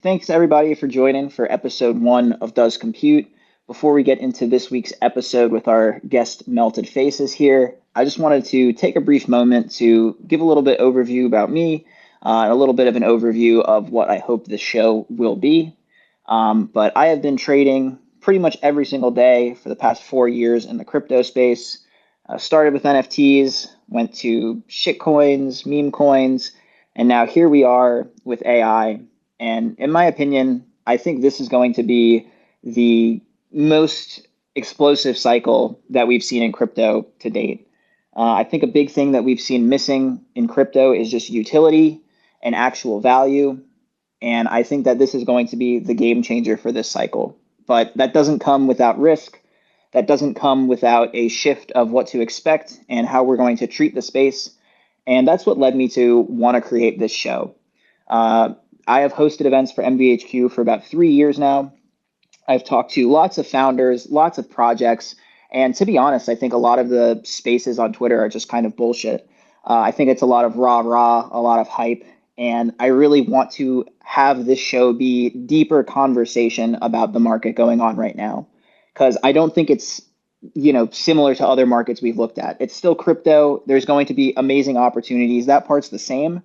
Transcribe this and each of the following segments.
Thanks everybody for joining for episode 1 of Does Compute. Before we get into this week's episode with our guest Melted Faces here, I just wanted to take a brief moment to give a little bit overview about me, and a little bit of an overview of what I hope this show will be. But I have been trading pretty much every single day for the past 4 years in the crypto space. Started with NFTs, went to shitcoins, meme coins, and now here we are with AI. And in my opinion, I think this is going to be the most explosive cycle that we've seen in crypto to date. I think a big thing that we've seen missing in crypto is just utility and actual value. And I think that this is going to be the game changer for this cycle. But that doesn't come without risk. That doesn't come without a shift of what to expect and how we're going to treat the space. And that's what led me to want to create this show. I have hosted events for MVHQ for about 3 years now. I've talked to lots of founders, lots of projects, and to be honest, I think a lot of the spaces on Twitter are just kind of bullshit. I think it's a lot of rah-rah, a lot of hype, and I really want to have this show be deeper conversation about the market going on right now, because I don't think it's similar to other markets we've looked at. It's still crypto. There's going to be amazing opportunities. That part's the same.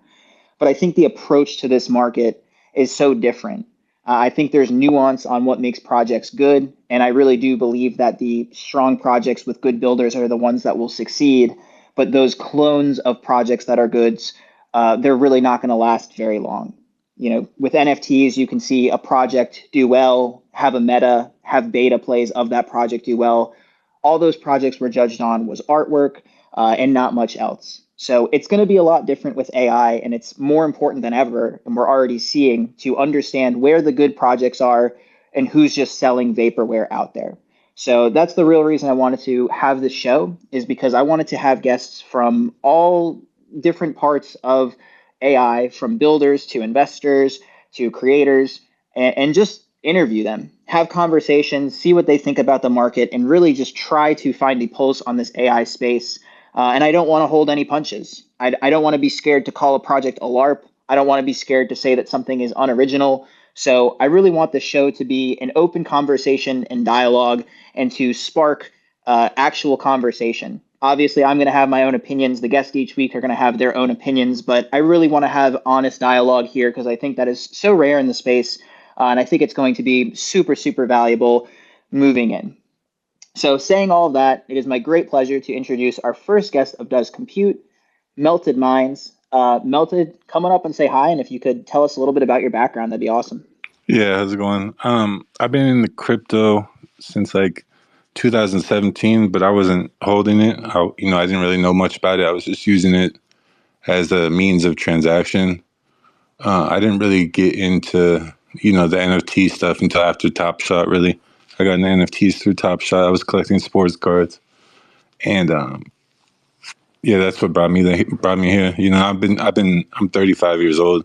But I think the approach to this market is so different. I think there's nuance on what makes projects good. And I really do believe that the strong projects with good builders are the ones that will succeed. But those clones of projects that are goods, they're really not going to last very long. With NFTs, you can see a project do well, have a meta, have beta plays of that project do well. All those projects were judged on was artwork and not much else. So it's going to be a lot different with AI, and it's more important than ever, and we're already seeing, to understand where the good projects are and who's just selling vaporware out there. So that's the real reason I wanted to have this show, is because I wanted to have guests from all different parts of AI, from builders to investors to creators, and just interview them, have conversations, see what they think about the market, and really just try to find a pulse on this AI space. And I don't want to hold any punches. I don't want to be scared to call a project a LARP. I don't want to be scared to say that something is unoriginal. So I really want the show to be an open conversation and dialogue, and to spark actual conversation. Obviously, I'm going to have my own opinions. The guests each week are going to have their own opinions, but I really want to have honest dialogue here, because I think that is so rare in the space. And I think it's going to be super, super valuable moving in. So saying all of that, it is my great pleasure to introduce our first guest of Does Compute, Melted Minds. Melted, come on up and say hi, and if you could tell us a little bit about your background, that'd be awesome. Yeah, how's it going? I've been in the crypto since like 2017, but I wasn't holding it. I didn't really know much about it. I was just using it as a means of transaction. I didn't really get into, the NFT stuff until after Top Shot, really. I got into NFTs through Top Shot. I was collecting sports cards. And yeah, that's what brought me here. I'm 35 years old,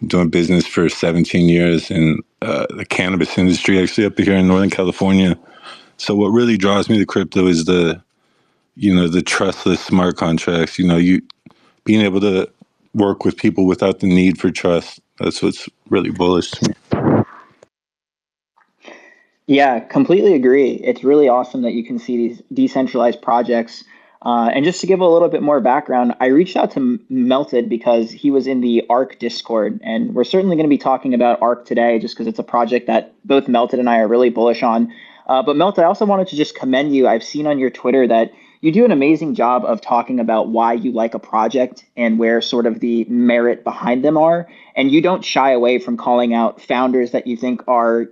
doing business for 17 years in the cannabis industry, actually up here in Northern California. So what really draws me to crypto is the trustless smart contracts. You being able to work with people without the need for trust. That's what's really bullish to me. Yeah, completely agree. It's really awesome that you can see these decentralized projects. And just to give a little bit more background, I reached out to Melted because he was in the ARC Discord, and we're certainly going to be talking about ARC today, just because it's a project that both Melted and I are really bullish on. But Melted, I also wanted to just commend you. I've seen on your Twitter that you do an amazing job of talking about why you like a project and where sort of the merit behind them are. And you don't shy away from calling out founders that you think are,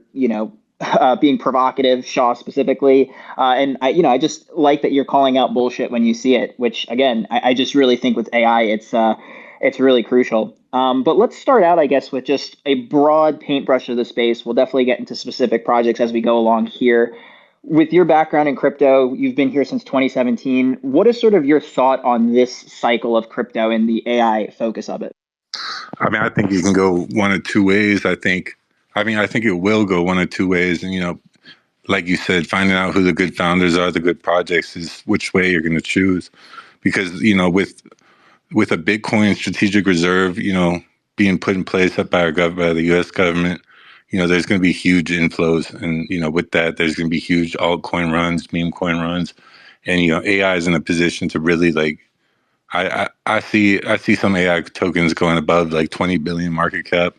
being provocative, Shaw specifically. And I just like that you're calling out bullshit when you see it, which again, I just really think with AI, it's really crucial. But let's start out, I guess, with just a broad paintbrush of the space. We'll definitely get into specific projects as we go along here. With your background in crypto, you've been here since 2017. What is sort of your thought on this cycle of crypto and the AI focus of it? I think you can go one of two ways. I think it will go one of two ways. And, like you said, finding out who the good founders are, the good projects, is which way you're going to choose. Because, with a Bitcoin strategic reserve, being put in place by our government, by the U.S. government, there's going to be huge inflows, and with that, there's going to be huge altcoin runs, meme coin runs, and AI is in a position to really like. I see some AI tokens going above like 20 billion market cap.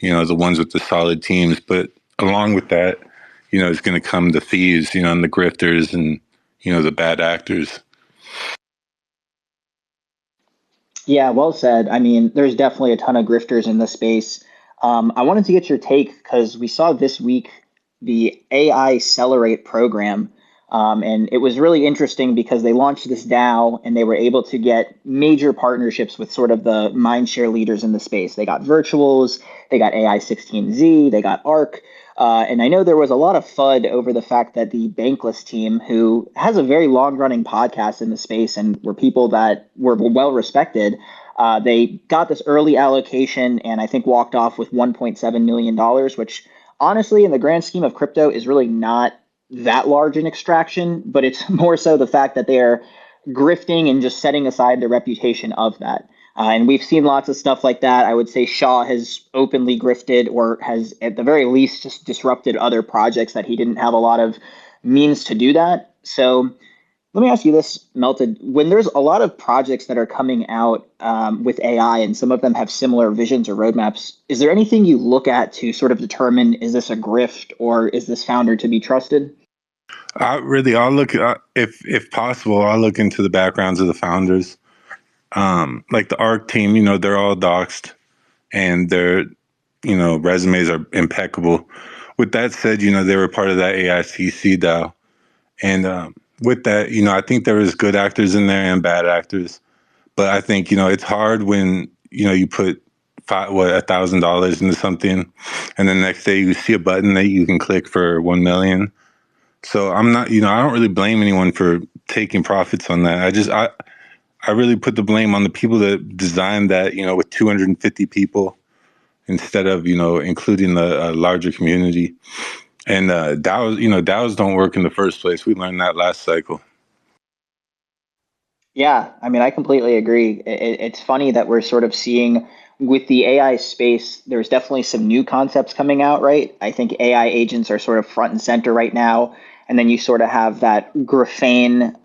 The ones with the solid teams, but along with that, it's going to come the thieves, and the grifters and the bad actors. Yeah, well said. I mean, there's definitely a ton of grifters in the space. I wanted to get your take because we saw this week the AI Accelerate program. And it was really interesting because they launched this DAO and they were able to get major partnerships with sort of the mindshare leaders in the space. They got Virtuals, they got AI16Z, they got ARC. And I know there was a lot of FUD over the fact that the Bankless team, who has a very long running podcast in the space and were people that were well respected, they got this early allocation and I think walked off with $1.7 million, which honestly, in the grand scheme of crypto, is really not that large an extraction, but it's more so the fact that they're grifting and just setting aside the reputation of that. And we've seen lots of stuff like that. I would say Shaw has openly grifted or has, at the very least, just disrupted other projects that he didn't have a lot of means to do that. So let me ask you this, Melted. When there's a lot of projects that are coming out with AI and some of them have similar visions or roadmaps, is there anything you look at to sort of determine is this a grift or is this founder to be trusted? I'll look if possible. I'll look into the backgrounds of the founders. Like the ARC team, they're all doxxed, and their resumes are impeccable. With that said, they were part of that AICC DAO, and with that, I think there was good actors in there and bad actors. But I think it's hard when you put $1,000 into something, and the next day you see a button that you can click for 1 million. So I'm not, I don't really blame anyone for taking profits on that. I really put the blame on the people that designed that, with 250 people instead of, including the larger community. And DAOs don't work in the first place. We learned that last cycle. Yeah, I mean, I completely agree. It's funny that we're sort of seeing with the AI space, there's definitely some new concepts coming out, right? I think AI agents are sort of front and center right now. And then you sort of have that graphene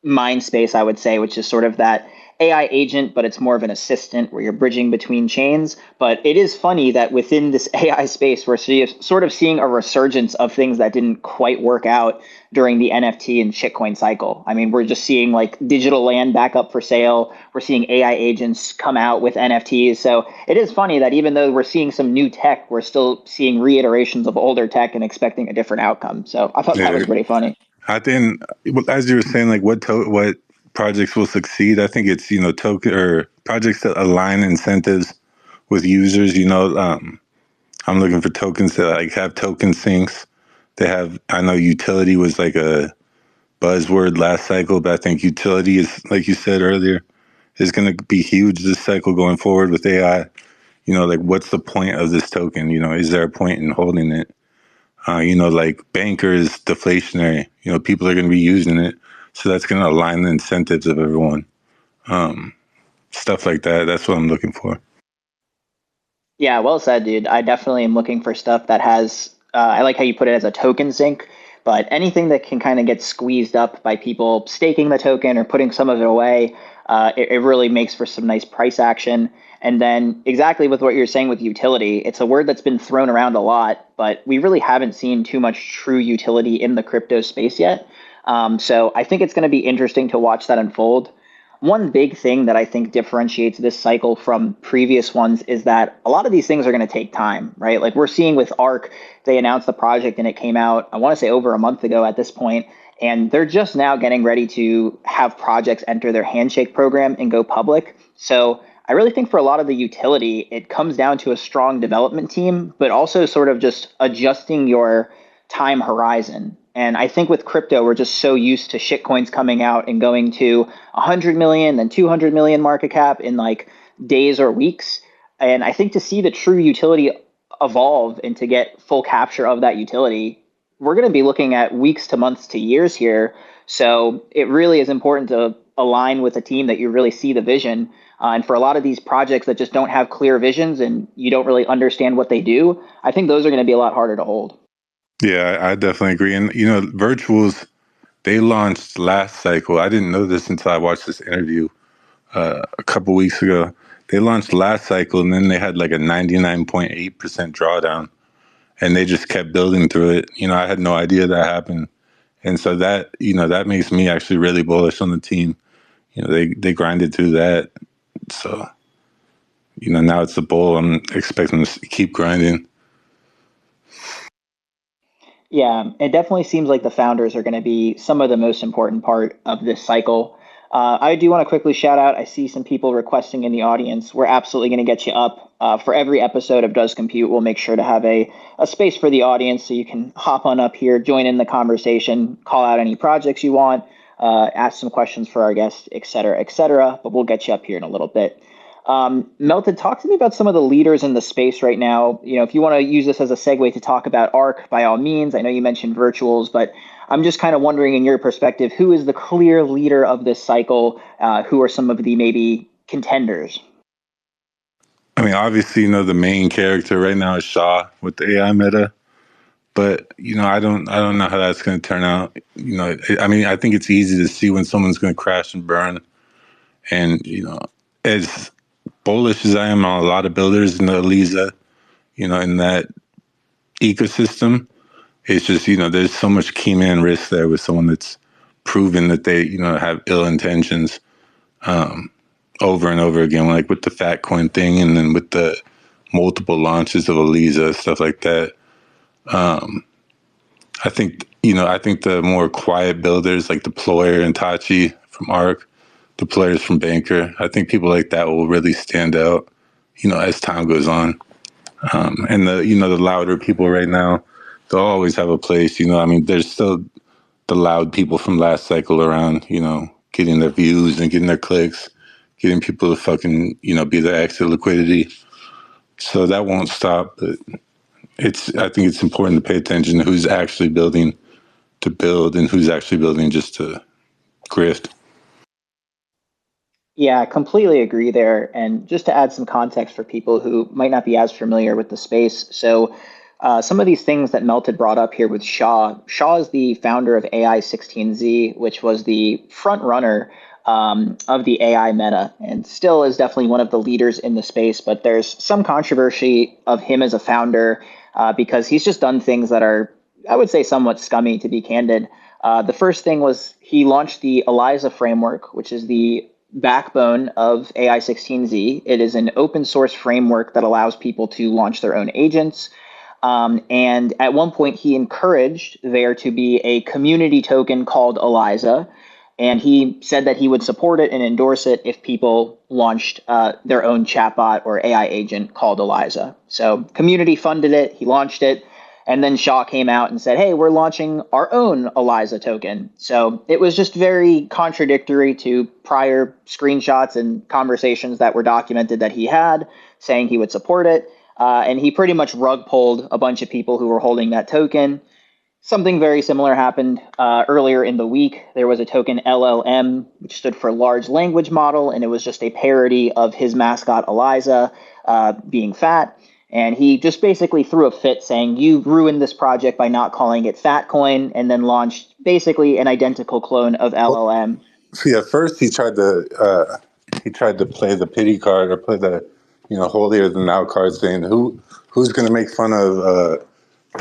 mind space, I would say, which is sort of that AI agent, but it's more of an assistant where you're bridging between chains. But it is funny that within this AI space, we're sort of seeing a resurgence of things that didn't quite work out during the NFT and shitcoin cycle. I mean, we're just seeing like digital land back up for sale. We're seeing AI agents come out with NFTs. So it is funny that even though we're seeing some new tech, we're still seeing reiterations of older tech and expecting a different outcome. So I thought that Yeah. was pretty funny. I think, as you were saying, like what projects will succeed. I think it's token or projects that align incentives with users. I'm looking for tokens that like have token sinks. They have. I know utility was like a buzzword last cycle, but I think utility is, like you said earlier, is going to be huge this cycle going forward with AI. Like what's the point of this token? Is there a point in holding it? Like banker is deflationary. People are going to be using it, so that's going to align the incentives of everyone. Stuff like that. That's what I'm looking for. Yeah, well said, dude. I definitely am looking for stuff that has, I like how you put it as a token sink, but anything that can kind of get squeezed up by people staking the token or putting some of it away, it really makes for some nice price action. And then exactly with what you're saying with utility, it's a word that's been thrown around a lot, but we really haven't seen too much true utility in the crypto space yet. So I think it's going to be interesting to watch that unfold. One big thing that I think differentiates this cycle from previous ones is that a lot of these things are going to take time, right? Like we're seeing with ARC, they announced the project and it came out, I want to say over a month ago at this point, and they're just now getting ready to have projects enter their handshake program and go public. So I really think for a lot of the utility, it comes down to a strong development team, but also sort of just adjusting your time horizon. And I think with crypto, we're just so used to shitcoins coming out and going to 100 million, then 200 million market cap in like days or weeks. And I think to see the true utility evolve and to get full capture of that utility, we're going to be looking at weeks to months to years here. So it really is important to align with a team that you really see the vision. And for a lot of these projects that just don't have clear visions and you don't really understand what they do, I think those are going to be a lot harder to hold. Yeah, I definitely agree. And virtuals, they launched last cycle. I didn't know this until I watched this interview a couple weeks ago. They launched last cycle, and then they had like a 99.8% drawdown, and they just kept building through it. I had no idea that happened, and so that makes me actually really bullish on the team. They grinded through that, so now it's the bull. I'm expecting to keep grinding. Yeah, it definitely seems like the founders are going to be some of the most important part of this cycle. I do want to quickly shout out. I see some people requesting in the audience. We're absolutely going to get you up for every episode of Does Compute. We'll make sure to have a space for the audience so you can hop on up here, join in the conversation, call out any projects you want, ask some questions for our guests, et cetera, et cetera. But we'll get you up here in a little bit. Melted, talk to me about some of the leaders in the space right now. If you want to use this as a segue to talk about ARC, by all means. I know you mentioned virtuals, but I'm just kind of wondering, in your perspective, who is the clear leader of this cycle? Who are some of the maybe contenders? I mean, obviously, the main character right now is Shaw with the AI meta, but I don't know how that's going to turn out. I mean, I think it's easy to see when someone's going to crash and burn, and as bullish as I am on a lot of builders in the Eliza, in that ecosystem, it's just there's so much key man risk there with someone that's proven that they have ill intentions over and over again, like with the fat coin thing, and then with the multiple launches of Eliza, stuff like that. I think the more quiet builders like Deployer and Tachi from Arc, the players from Banker, I think people like that will really stand out, as time goes on. And the louder people right now, they'll always have a place. I mean, there's still the loud people from last cycle around, getting their views and getting their clicks, getting people to fucking, be the exit liquidity. So that won't stop. But I think it's important to pay attention to who's actually building to build and who's actually building just to grift. Yeah, I completely agree there. And just to add some context for people who might not be as familiar with the space. So, some of these things that Melted brought up here with Shaw. Shaw is the founder of AI16Z, which was the front runner of the AI meta and still is definitely one of the leaders in the space. But there's some controversy of him as a founder because he's just done things that are, I would say, somewhat scummy, to be candid. The first thing was he launched the ELIZA framework, which is the backbone of AI16Z. It is an open source framework that allows people to launch their own agents. And at one point, he encouraged there to be a community token called ELIZA. And he said that he would support it and endorse it if people launched their own chatbot or AI agent called ELIZA. So community funded it. He launched it. And then Shaw came out and said, hey, we're launching our own ELIZA token. So it was just very contradictory to prior screenshots and conversations that were documented that he had saying he would support it. And he pretty much rug pulled a bunch of people who were holding that token. Something very similar happened earlier in the week. There was a token LLM, which stood for Large Language Model, and it was just a parody of his mascot ELIZA being fat. And he just basically threw a fit saying, you ruined this project by not calling it Fatcoin, and then launched basically an identical clone of LLM. See, at first he tried to play the pity card or play the holier than thou card, saying who's going to make fun of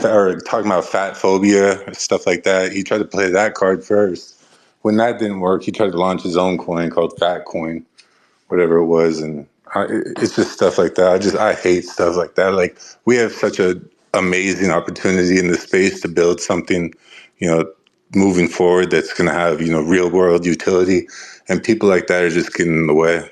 or talking about fat phobia stuff like that. He tried to play that card first. When that didn't work, he tried to launch his own coin called Fat Coin, whatever it was, and it's just stuff like that. I hate stuff like that. Like, we have such a amazing opportunity in this space to build something, you know, moving forward that's going to have real world utility, and people like that are just getting in the way.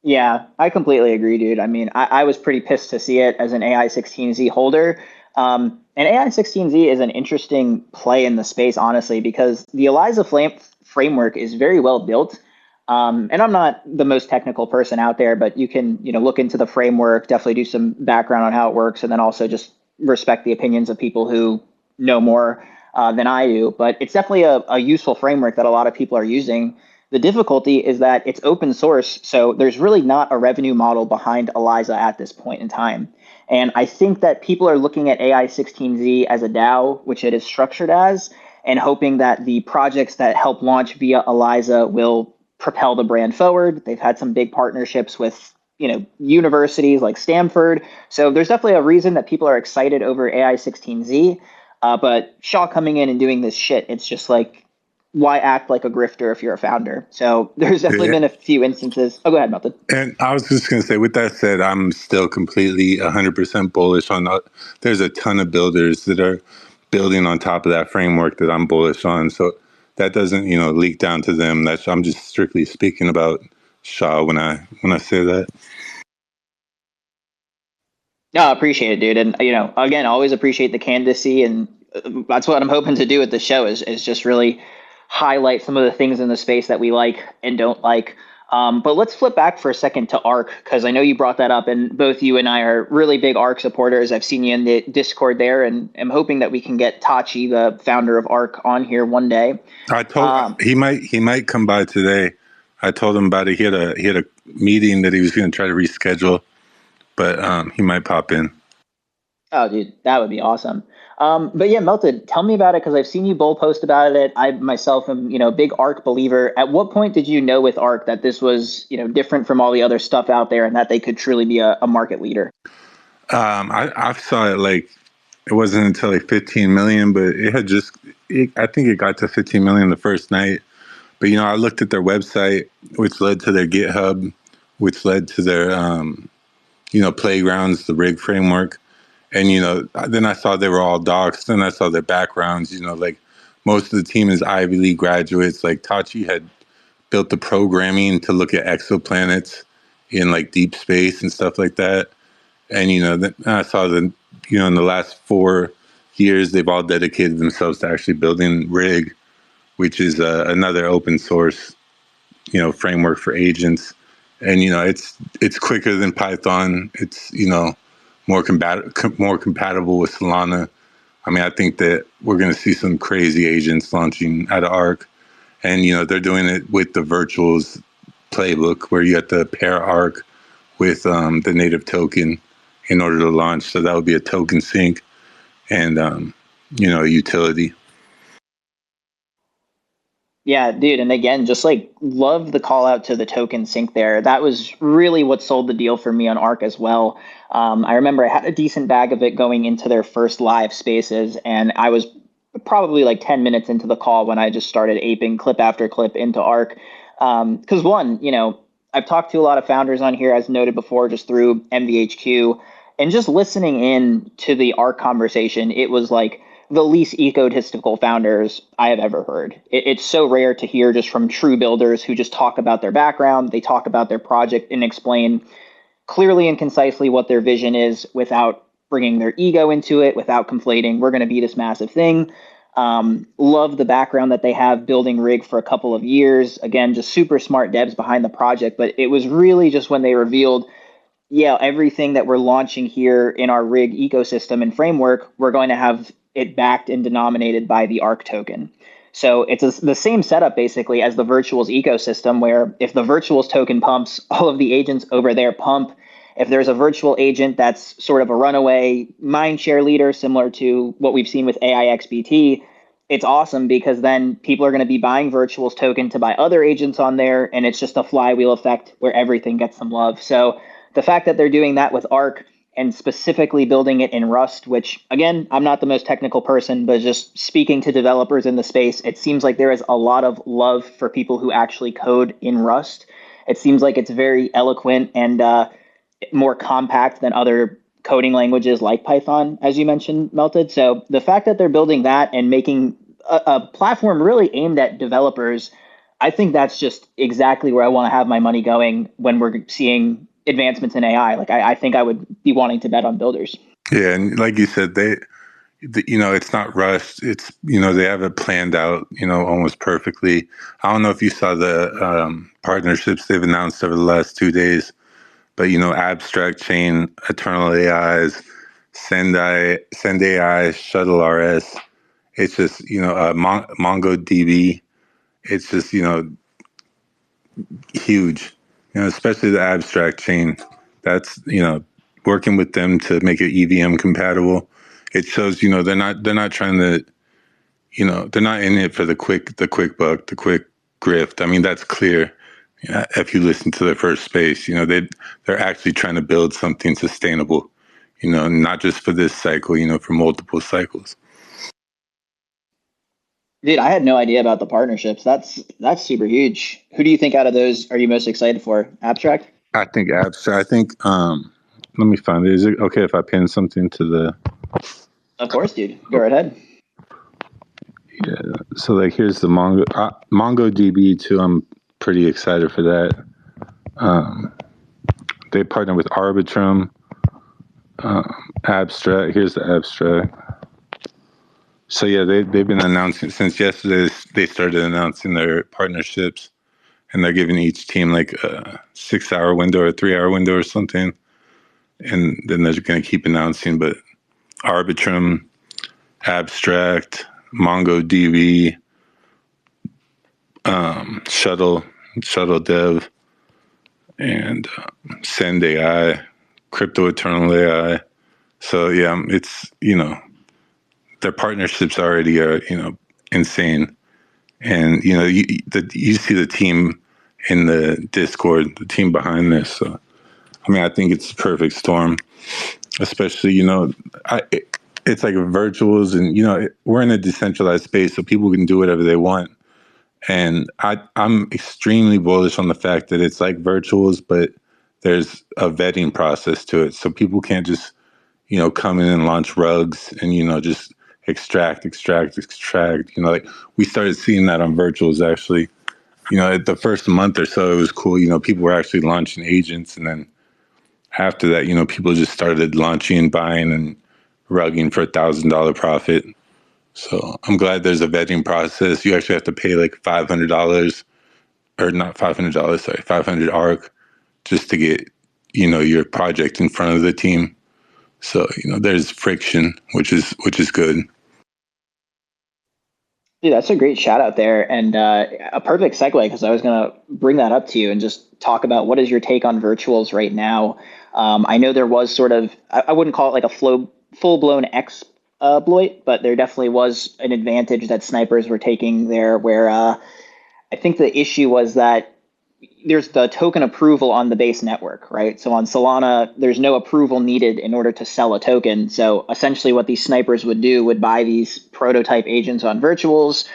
Yeah, I completely agree, dude. I mean, I was pretty pissed to see it as an AI16Z holder. And AI16Z is an interesting play in the space, honestly, because the ELIZA framework is very well built. And I'm not the most technical person out there, but you can, look into the framework, definitely do some background on how it works, and then also just respect the opinions of people who know more than I do. But it's definitely a useful framework that a lot of people are using. The difficulty is that it's open source, so there's really not a revenue model behind ELIZA at this point in time. And I think that people are looking at AI 16Z as a DAO, which it is structured as, and hoping that the projects that help launch via ELIZA will propel the brand forward. They've had some big partnerships with universities like Stanford. So there's definitely a reason that people are excited over AI 16Z. But Shaw coming in and doing this shit, it's just like, why act like a grifter if you're a founder? So there's definitely Yeah. been a few instances. Oh, go ahead, Melton. And I was just going to say, with that said, I'm still completely 100% bullish on. There's a ton of builders that are building on top of that framework that I'm bullish on. So that doesn't, leak down to them. That's I'm just strictly speaking about Shaw when I say that. No, I appreciate it, dude. And again, always appreciate the candidacy, and that's what I'm hoping to do with the show is just really highlight some of the things in the space that we like and don't like. But let's flip back for a second to ARC, because I know you brought that up, and both you and I are really big ARC supporters. I've seen you in the Discord there, and I'm hoping that we can get Tachi, the founder of ARC, on here one day. I told he might come by today. I told him about it. He had a meeting that he was going to try to reschedule, but he might pop in. Oh, dude, that would be awesome. But yeah, Melted, tell me about it, because I've seen you both post about it. I myself am, a big ARC believer. At what point did you know with ARC that this was, different from all the other stuff out there and that they could truly be a market leader? I saw it like it wasn't until like 15 million, but I think it got to 15 million the first night. But I looked at their website, which led to their GitHub, which led to their playgrounds, the rig framework, and then I saw they were all docs. Then I saw their backgrounds. Like most of the team is Ivy League graduates. Like Tachi had built the programming to look at exoplanets in like deep space and stuff like that. And then I saw that in the last 4 years they've all dedicated themselves to actually building Rig, which is another open source framework for agents. And it's quicker than Python. It's more compatible with Solana. I mean, I think that we're going to see some crazy agents launching out of Arc, and they're doing it with the virtuals playbook where you have to pair Arc with the native token in order to launch. So that would be a token sync and a utility. Yeah, dude. And again, just like love the call out to the token sync there. That was really what sold the deal for me on ARC as well. I remember I had a decent bag of it going into their first live spaces, and I was probably like 10 minutes into the call when I just started aping clip after clip into ARC. Because one, I've talked to a lot of founders on here, as noted before, just through MVHQ, and just listening in to the ARC conversation, it was like the least egotistical founders I have ever heard. It's so rare to hear just from true builders who just talk about their background, they talk about their project and explain clearly and concisely what their vision is without bringing their ego into it, without conflating, we're going to be this massive thing. Love the background that they have building Rig for a couple of years. Again, just super smart devs behind the project. But it was really just when they revealed, yeah, everything that we're launching here in our Rig ecosystem and framework, we're going to have it backed and denominated by the ARC token. So it's the same setup basically as the virtuals ecosystem, where if the virtuals token pumps, all of the agents over there pump. If there's a virtual agent that's sort of a runaway mindshare leader, similar to what we've seen with AIXBT, it's awesome, because then people are going to be buying virtuals token to buy other agents on there, and it's just a flywheel effect where everything gets some love. So the fact that they're doing that with ARC, and specifically building it in Rust, which again, I'm not the most technical person, but just speaking to developers in the space, it seems like there is a lot of love for people who actually code in Rust. It seems like it's very eloquent and more compact than other coding languages like Python, as you mentioned, Melted. So the fact that they're building that and making a platform really aimed at developers, I think that's just exactly where I want to have my money going when we're seeing advancements in AI. Like I think I would be wanting to bet on builders. Yeah, and like you said, it's not rushed. It's they have it planned out, almost perfectly. I don't know if you saw the partnerships they've announced over the last 2 days, but Abstract Chain, Eternal AIs, Send AI, Shuttle RS. It's just MongoDB. It's just huge. Especially the abstract chain. That's working with them to make it EVM compatible. It shows they're not trying to they're not in it for the quick buck, the quick grift. I mean, that's clear. If you listen to their first space, they're actually trying to build something sustainable. Not just for this cycle. For multiple cycles. Dude, I had no idea about the partnerships. That's super huge. Who do you think out of those are you most excited for? Abstract? I think abstract. I think. Let me find it. Is it okay if I pin something to the? Of course, dude. Go right ahead. Yeah. So like, here's the MongoDB too. I'm pretty excited for that. They partner with Arbitrum. Abstract. Here's the abstract. So yeah, they've been announcing since yesterday. They started announcing their partnerships, and they're giving each team like a 6-hour window or a 3-hour window or something, and then they're going to keep announcing. But Arbitrum, Abstract, MongoDB, Shuttle Dev, and Send AI, Crypto Eternal AI. So yeah, it's their partnerships already are insane, and you see the team in the Discord, the team behind this. So I mean, I think it's a perfect storm, especially it's like virtuals, and we're in a decentralized space, so people can do whatever they want. And I'm extremely bullish on the fact that it's like virtuals, but there's a vetting process to it. So people can't just, come in and launch rugs and, just extract. Like we started seeing that on virtuals actually. At the first month or so, it was cool. People were actually launching agents. And then after that, people just started launching, buying, and rugging for $1,000 profit. So I'm glad there's a vetting process. You actually have to pay like $500, or not $500, sorry, 500 ARC just to get, your project in front of the team. So, there's friction, which is good. Dude, that's a great shout out there, and a perfect segue because I was gonna bring that up to you and just talk about what is your take on virtuals right now. I know there was sort of I wouldn't call it like a full blown exploit, but there definitely was an advantage that snipers were taking there, where I think the issue was that there's the token approval on the base network, right? So on Solana, there's no approval needed in order to sell a token. So essentially, what these snipers would do would buy these prototype agents on virtuals,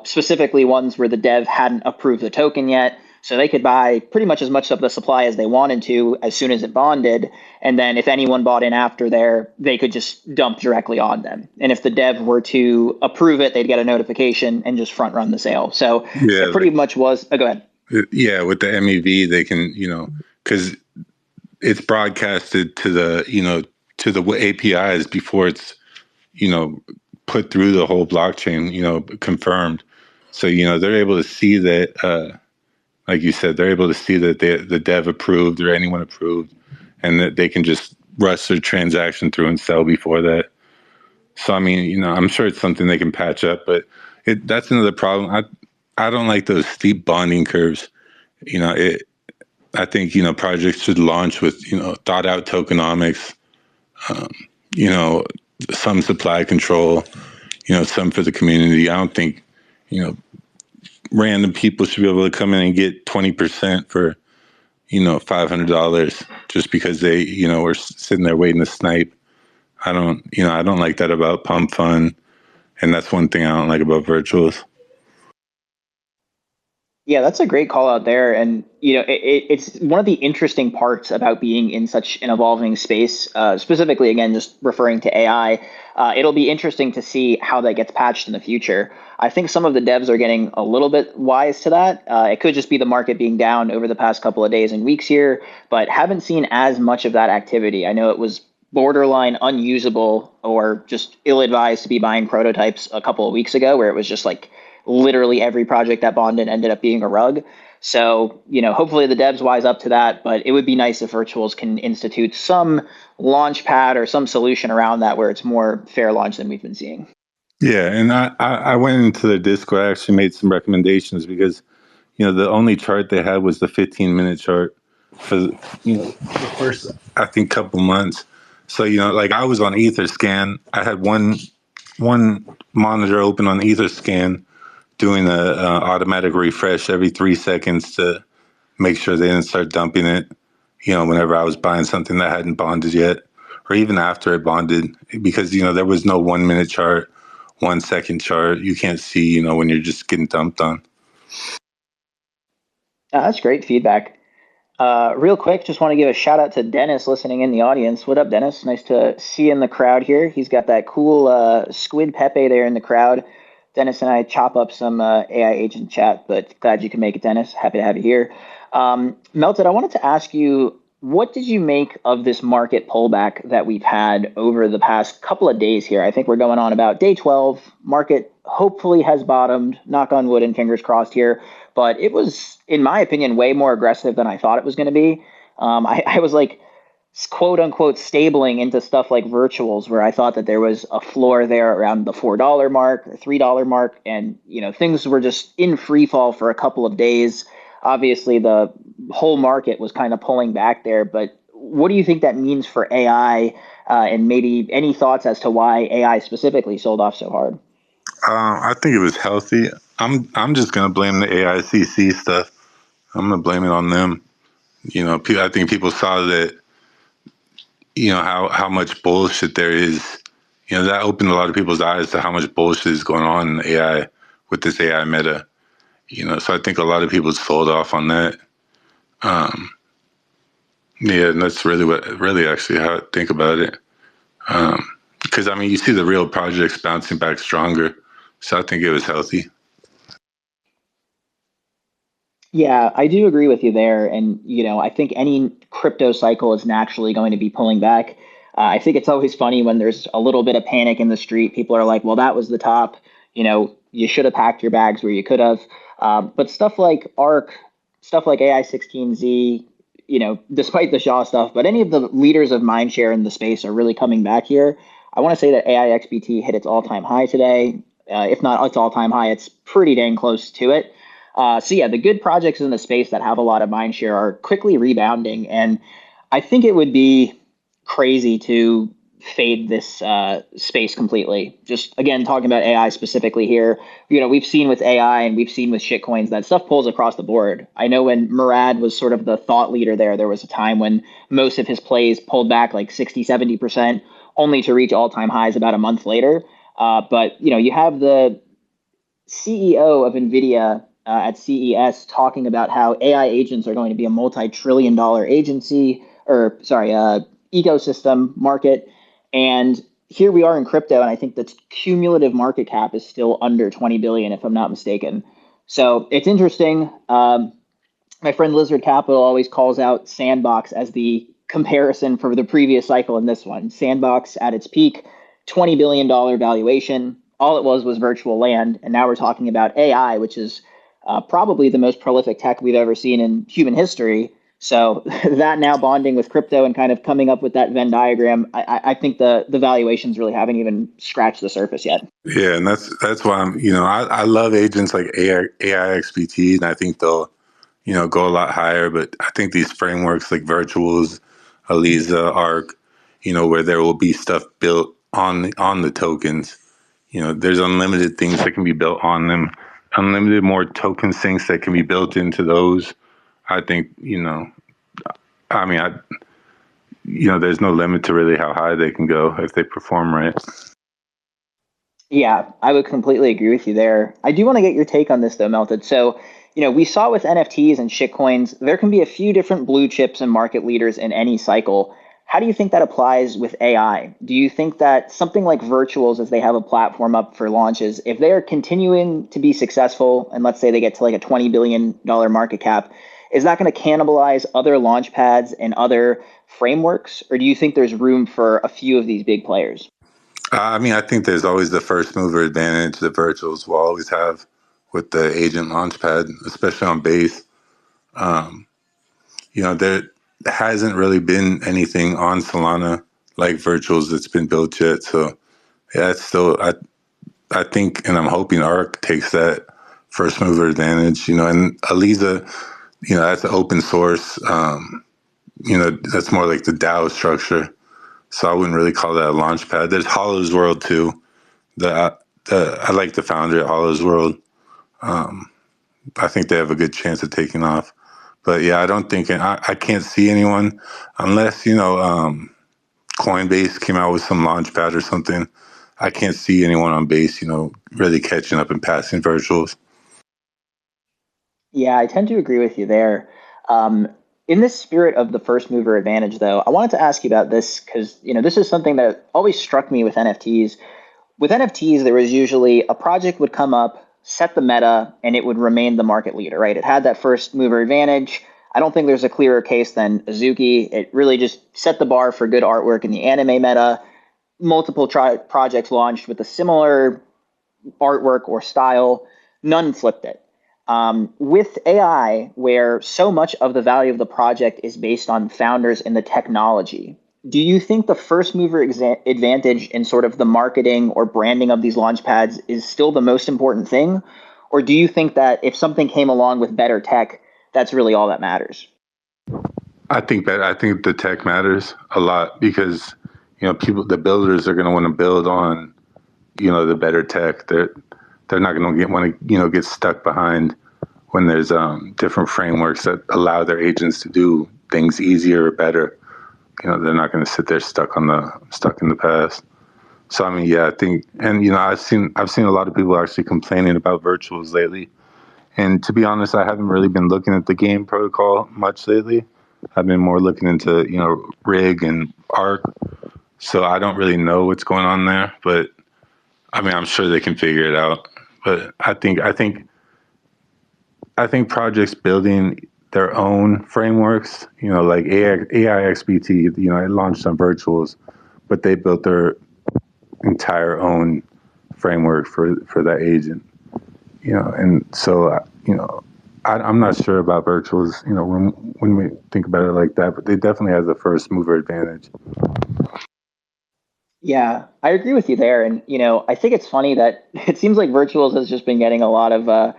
specifically ones where the dev hadn't approved the token yet. So they could buy pretty much as much of the supply as they wanted to as soon as it bonded. And then if anyone bought in after there, they could just dump directly on them. And if the dev were to approve it, they'd get a notification and just front run the sale. So Yeah, it pretty much was. Oh, go ahead. yeah. With the MEV, they can, because it's broadcasted to the APIs before it's, you know, put through the whole blockchain, confirmed. So, they're able to see that, like you said, they're able to see that the dev approved or anyone approved, and that they can just rush their transaction through and sell before that. So, I mean, I'm sure it's something they can patch up, but that's another problem. I don't like those steep bonding curves. I think, projects should launch with, thought out tokenomics, um, you know, some supply control, some for the community. I don't think, you know, random people should be able to come in and get 20% for, $500 just because they, were sitting there waiting to snipe. I don't like that about Pump Fund. And that's one thing I don't like about virtuals. Yeah, that's a great call out there. And, it's one of the interesting parts about being in such an evolving space, specifically, again, just referring to AI. It'll be interesting to see how that gets patched in the future. I think some of the devs are getting a little bit wise to that. It could just be the market being down over the past couple of days and weeks here, but haven't seen as much of that activity. I know it was borderline unusable or just ill-advised to be buying prototypes a couple of weeks ago, where it was just like literally every project that bonded ended up being a rug. So, hopefully the devs wise up to that, but it would be nice if virtuals can institute some launch pad or some solution around that where it's more fair launch than we've been seeing. Yeah. And I went into the Discord. I actually made some recommendations because, The only chart they had was the 15-minute chart for the first, I think, couple months. So like I was on Etherscan. I had one monitor open on Etherscan, doing a automatic refresh every 3 seconds to make sure they didn't start dumping it. Whenever I was buying something that hadn't bonded yet, or even after it bonded, because there was no 1 minute chart, 1 second chart. You can't see when you're just getting dumped on. That's great feedback. Real quick, just want to give a shout out to Dennis listening in the audience. What up, Dennis? Nice to see you in the crowd here. He's got that cool squid Pepe there in the crowd. Dennis and I chop up some AI agent chat, but glad you can make it, Dennis. Happy to have you here. Melted, I wanted to ask you, what did you make of this market pullback that we've had over the past couple of days here? I think we're going on about day 12. Market hopefully has bottomed, knock on wood and fingers crossed here. But it was, in my opinion, way more aggressive than I thought it was going to be. I was like, quote unquote, stabling into stuff like virtuals, where I thought that there was a floor there around the $4 mark or $3 mark. And, things were just in free fall for a couple of days. Obviously, the whole market was kind of pulling back there. But what do you think that means for AI? And maybe any thoughts as to why AI specifically sold off so hard? I think it was healthy. I'm just gonna blame the AICC stuff. I'm gonna blame it on them. I think people saw that. How much bullshit there is. That opened a lot of people's eyes to how much bullshit is going on in AI with this AI meta. So I think a lot of people sold off on that. Yeah, and that's really actually how I think about it. Because you see the real projects bouncing back stronger. So I think it was healthy. Yeah, I do agree with you there. And, I think any crypto cycle is naturally going to be pulling back. I think it's always funny when there's a little bit of panic in the street. People are like, well, that was the top. You should have packed your bags where you could have. But stuff like ARC, stuff like AI16Z, despite the Shaw stuff, but any of the leaders of mindshare in the space are really coming back here. I want to say that AIXBT hit its all-time high today. If not its all-time high, it's pretty dang close to it. So yeah, the good projects in the space that have a lot of mindshare are quickly rebounding, and I think it would be crazy to fade this space completely. Just again, talking about AI specifically here, we've seen with AI and we've seen with shitcoins that stuff pulls across the board. I know when Murad was sort of the thought leader there was a time when most of his plays pulled back like 60, 70%, only to reach all-time highs about a month later. But you have the CEO of NVIDIA at CES talking about how AI agents are going to be a multi-trillion-dollar agency, or sorry, ecosystem market. And here we are in crypto, and I think the cumulative market cap is still under 20 billion, if I'm not mistaken. So it's interesting. My friend Lizard Capital always calls out Sandbox as the comparison for the previous cycle in this one. Sandbox at its peak, $20 billion valuation. All it was virtual land. And now we're talking about AI, which is probably the most prolific tech we've ever seen in human history. So that now bonding with crypto and kind of coming up with that Venn diagram, I think the valuations really haven't even scratched the surface yet. Yeah, and that's why I love agents like AIXBT, and I think they'll go a lot higher. But I think these frameworks like Virtuals, Aliza, Arc, where there will be stuff built on the tokens. There's unlimited things that can be built on them, unlimited more token sinks that can be built into those. I think there's no limit to really how high they can go if they perform right. Yeah, I would completely agree with you there. I do want to get your take on this though, Melted. So, we saw with NFTs and shitcoins, there can be a few different blue chips and market leaders in any cycle. How do you think that applies with AI? Do you think that something like Virtuals, as they have a platform up for launches, if they are continuing to be successful, and let's say they get to like a $20 billion market cap, is that going to cannibalize other launch pads and other frameworks? Or do you think there's room for a few of these big players? I think there's always the first mover advantage that Virtuals will always have with the agent launchpad, especially on base. There hasn't really been anything on Solana like Virtuals that's been built yet. So yeah, it's still I think, and I'm hoping Arc takes that first mover advantage, and Aliza, that's an open source. That's more like the DAO structure. So I wouldn't really call that a launch pad. There's Hollow's World too. I like the founder at Hollow's World. I think they have a good chance of taking off. But yeah, I don't think I can't see anyone unless Coinbase came out with some launch pad or something. I can't see anyone on base, really catching up and passing virtuals. Yeah, I tend to agree with you there. Um, in this spirit of the first mover advantage, though, I wanted to ask you about this because this is something that always struck me with NFTs. With NFTs, there was usually a project would come up, set the meta, and it would remain the market leader, right? It had that first mover advantage. I don't think there's a clearer case than Azuki. It really just set the bar for good artwork in the anime meta. Multiple projects launched with a similar artwork or style. None flipped it. With AI, where so much of the value of the project is based on founders and the technology, do you think the first mover advantage in sort of the marketing or branding of these launch pads is still the most important thing? Or do you think that if something came along with better tech, that's really all that matters? I think the tech matters a lot because the builders are going to want to build on the better tech. They're not going to want to get stuck behind when there's different frameworks that allow their agents to do things easier or better. They're not going to sit there stuck in the past. So I mean, yeah, I think, and I've seen a lot of people actually complaining about virtuals lately. And to be honest, I haven't really been looking at the game protocol much lately. I've been more looking into rig and arc. So I don't really know what's going on there, but I mean, I'm sure they can figure it out. But I think projects building their own frameworks, like AIXBT, it launched on virtuals, but they built their entire own framework for that agent, and so, I'm not sure about virtuals, when we think about it like that, but they definitely have the first mover advantage. Yeah, I agree with you there. And, I think it's funny that it seems like virtuals has just been getting a lot of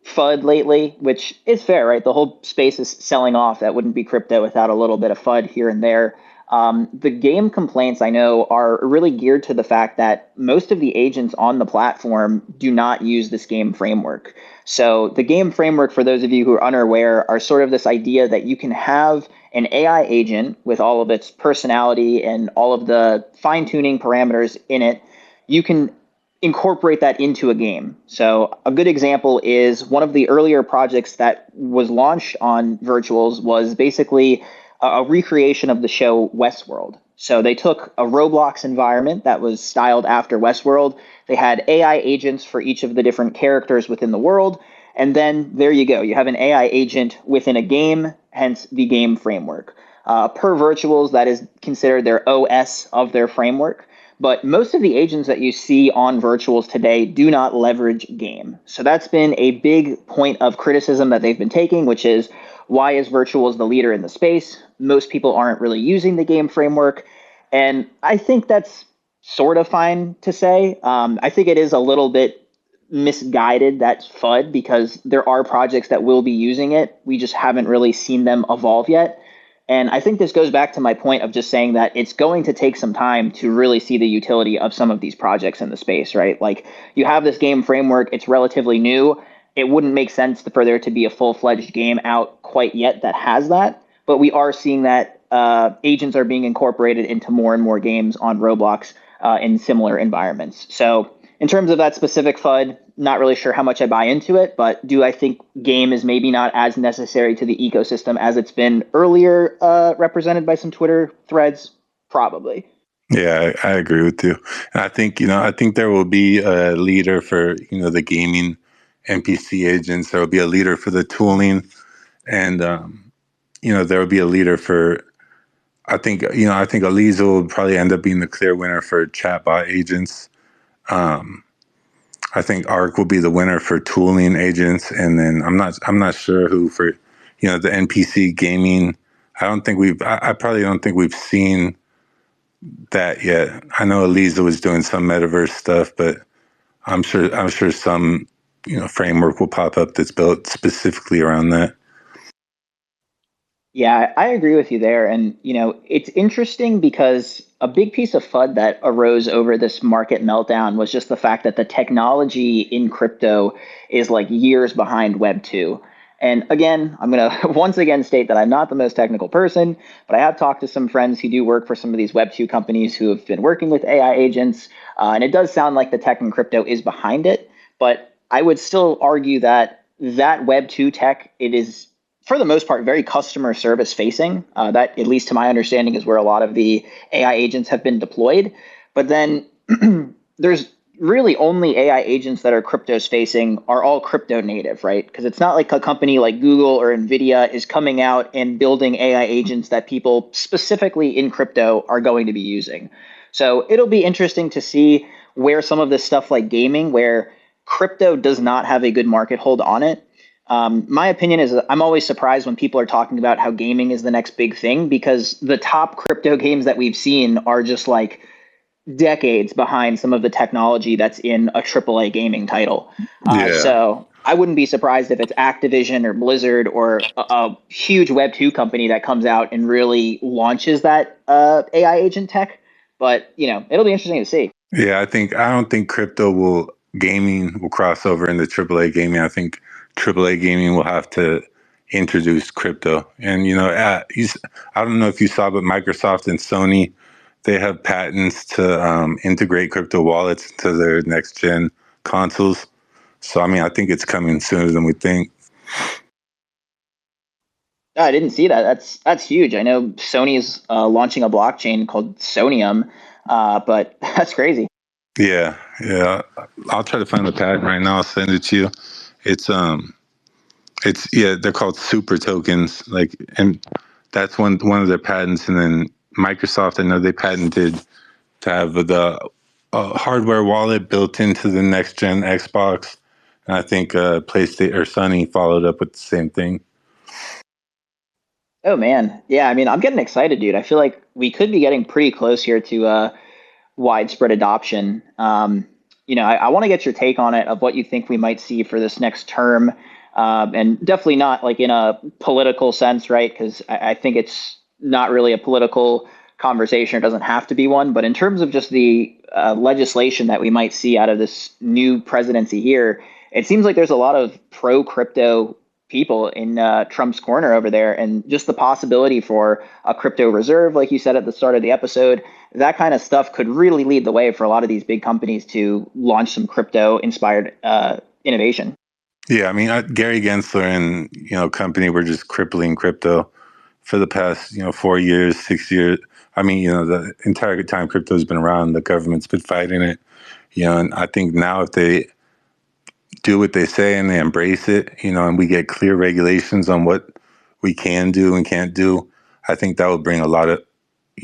FUD lately, which is fair, right? The whole space is selling off. That wouldn't be crypto without a little bit of FUD here and there. The game complaints I know are really geared to the fact that most of the agents on the platform do not use this game framework. So, the game framework, for those of you who are unaware, are sort of this idea that you can have an AI agent with all of its personality and all of the fine tuning parameters in it. You can incorporate that into a game. So a good example is one of the earlier projects that was launched on virtuals was basically a recreation of the show Westworld. So they took a Roblox environment that was styled after Westworld. They had AI agents for each of the different characters within the world. And then there you go. You have an AI agent within a game, hence the game framework. Per virtuals, that is considered their OS of their framework. But most of the agents that you see on virtuals today do not leverage game. So that's been a big point of criticism that they've been taking, which is why is virtuals the leader in the space? Most people aren't really using the game framework. And I think that's sort of fine to say. I think it is a little bit misguided, that FUD, because there are projects that will be using it. We just haven't really seen them evolve yet. And I think this goes back to my point of just saying that it's going to take some time to really see the utility of some of these projects in the space, right? Like you have this game framework, it's relatively new. It wouldn't make sense for there to be a full-fledged game out quite yet that has that. But we are seeing that agents are being incorporated into more and more games on Roblox in similar environments. So in terms of that specific FUD, not really sure how much I buy into it, but do I think game is maybe not as necessary to the ecosystem as it's been earlier represented by some Twitter threads? Probably. Yeah, I agree with you. And I think there will be a leader for, the gaming NPC agents. There will be a leader for the tooling, and there will be a leader for. I think Aliza will probably end up being the clear winner for chatbot agents. I think Arc will be the winner for tooling agents, and then I'm not sure who for, the NPC gaming. I probably don't think we've seen that yet. I know Aliza was doing some metaverse stuff, but I'm sure some framework will pop up that's built specifically around that. Yeah, I agree with you there. And, it's interesting because a big piece of FUD that arose over this market meltdown was just the fact that the technology in crypto is like years behind Web 2. And again, I'm going to once again state that I'm not the most technical person, but I have talked to some friends who do work for some of these Web 2 companies who have been working with AI agents. And it does sound like the tech in crypto is behind it. But I would still argue that Web 2 tech, it is for the most part, very customer service facing. That, at least to my understanding, is where a lot of the AI agents have been deployed. But then there's really only AI agents that are cryptos facing are all crypto native, right? Because it's not like a company like Google or Nvidia is coming out and building AI agents that people specifically in crypto are going to be using. So it'll be interesting to see where some of this stuff like gaming, where crypto does not have a good market hold on it. My opinion is that I'm always surprised when people are talking about how gaming is the next big thing because the top crypto games that we've seen are just like decades behind some of the technology that's in a AAA gaming title. Yeah. So I wouldn't be surprised if it's Activision or Blizzard or a huge Web 2 company that comes out and really launches that AI agent tech. But, it'll be interesting to see. Yeah, I don't think crypto will gaming will cross over into AAA gaming. I think AAA gaming will have to introduce crypto. And I don't know if you saw, but Microsoft and Sony, they have patents to integrate crypto wallets into their next gen consoles. So I mean, I think it's coming sooner than we think. I didn't see that. That's huge. I know Sony's launching a blockchain called Sonium, but that's crazy. Yeah, yeah. I'll try to find the patent right now. I'll send it to you. It's yeah, they're called super tokens. Like, and that's one of their patents. And then Microsoft, I know they patented to have the hardware wallet built into the next gen Xbox. And I think PlayStation or Sony followed up with the same thing. Oh man, yeah. I mean, I'm getting excited, dude. I feel like we could be getting pretty close here to widespread adoption. I want to get your take on it of what you think we might see for this next term, and definitely not like in a political sense, right? Because I think it's not really a political conversation. It doesn't have to be one. But in terms of just the legislation that we might see out of this new presidency here, it seems like there's a lot of pro crypto people in Trump's corner over there, and just the possibility for a crypto reserve, like you said at the start of the episode, that kind of stuff could really lead the way for a lot of these big companies to launch some crypto inspired innovation. Yeah, I mean, Gary Gensler and company were just crippling crypto for the past 4 years, 6 years. I mean, the entire time crypto's been around, the government's been fighting it. And I think now if they do what they say and they embrace it, and we get clear regulations on what we can do and can't do, I think that will bring a lot of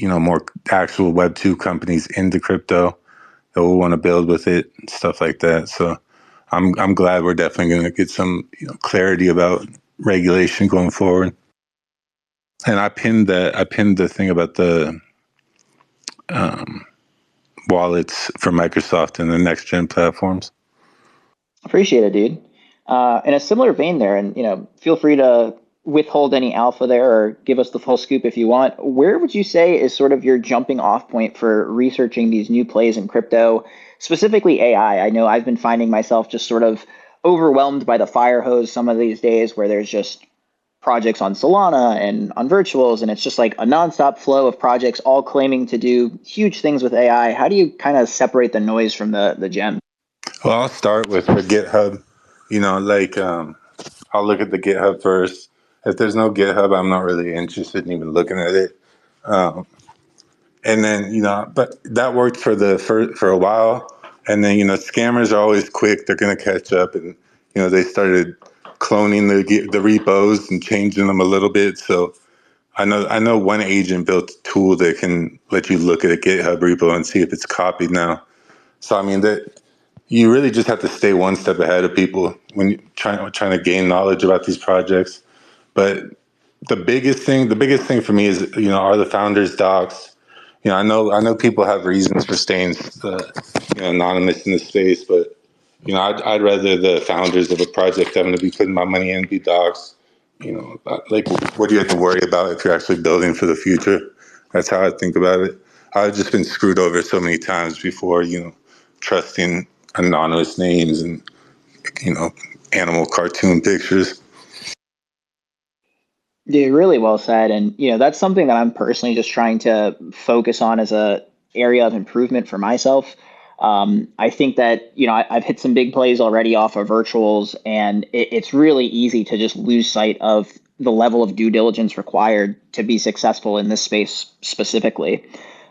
more actual Web 2 companies into crypto that will want to build with it, stuff like that. So I'm glad we're definitely going to get some clarity about regulation going forward. And I pinned the thing about the um, wallets for Microsoft and the next gen platforms. Appreciate it, dude. In a similar vein there, and feel free to withhold any alpha there or give us the full scoop if you want. Where would you say is sort of your jumping off point for researching these new plays in crypto, specifically AI? I know I've been finding myself just sort of overwhelmed by the fire hose some of these days where there's just projects on Solana and on virtuals, and it's just like a nonstop flow of projects all claiming to do huge things with AI. How do you kind of separate the noise from the gem? Well, I'll start with the GitHub. I'll look at the GitHub first. If there's no GitHub, I'm not really interested in even looking at it. Um, and then but that worked for a while. And then scammers are always quick. They're going to catch up, and they started cloning the repos and changing them a little bit. So I know one agent built a tool that can let you look at a GitHub repo and see if it's copied now. So I mean that you really just have to stay one step ahead of people when you're trying to gain knowledge about these projects. But the biggest thing for me is are the founders docs. I know people have reasons for staying anonymous in the space, but I'd rather the founders of a project I'm going to be putting my money in be docs. Like, what do you have to worry about if you're actually building for the future? That's how I think about it. I've just been screwed over so many times before, trusting anonymous names and, you know, animal cartoon pictures. Yeah, really well said. And that's something that I'm personally just trying to focus on as a area of improvement for myself. I think that I've hit some big plays already off of virtuals, and it's really easy to just lose sight of the level of due diligence required to be successful in this space specifically.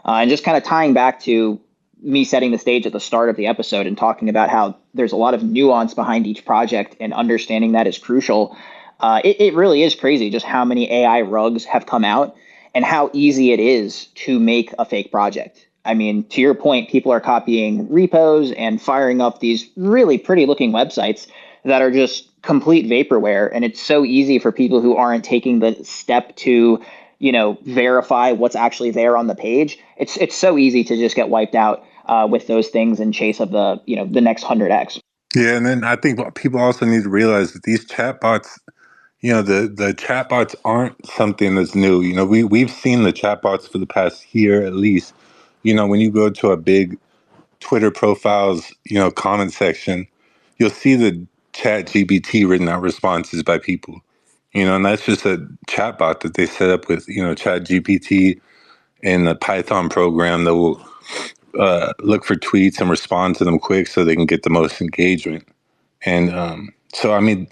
And just kind of tying back to me setting the stage at the start of the episode and talking about how there's a lot of nuance behind each project, and understanding that is crucial. It really is crazy just how many AI rugs have come out and how easy it is to make a fake project. I mean, to your point, people are copying repos and firing up these really pretty looking websites that are just complete vaporware. And it's so easy for people who aren't taking the step to, verify what's actually there on the page. It's so easy to just get wiped out with those things in chase of the next 100x. Yeah, and then I think what people also need to realize that these chatbots, the chatbots aren't something that's new. We've seen the chatbots for the past year at least. When you go to a big Twitter profiles, comment section, you'll see the chat GPT written out responses by people. And that's just a chatbot that they set up with, chat GPT and the Python program that will look for tweets and respond to them quick so they can get the most engagement. And so, I mean,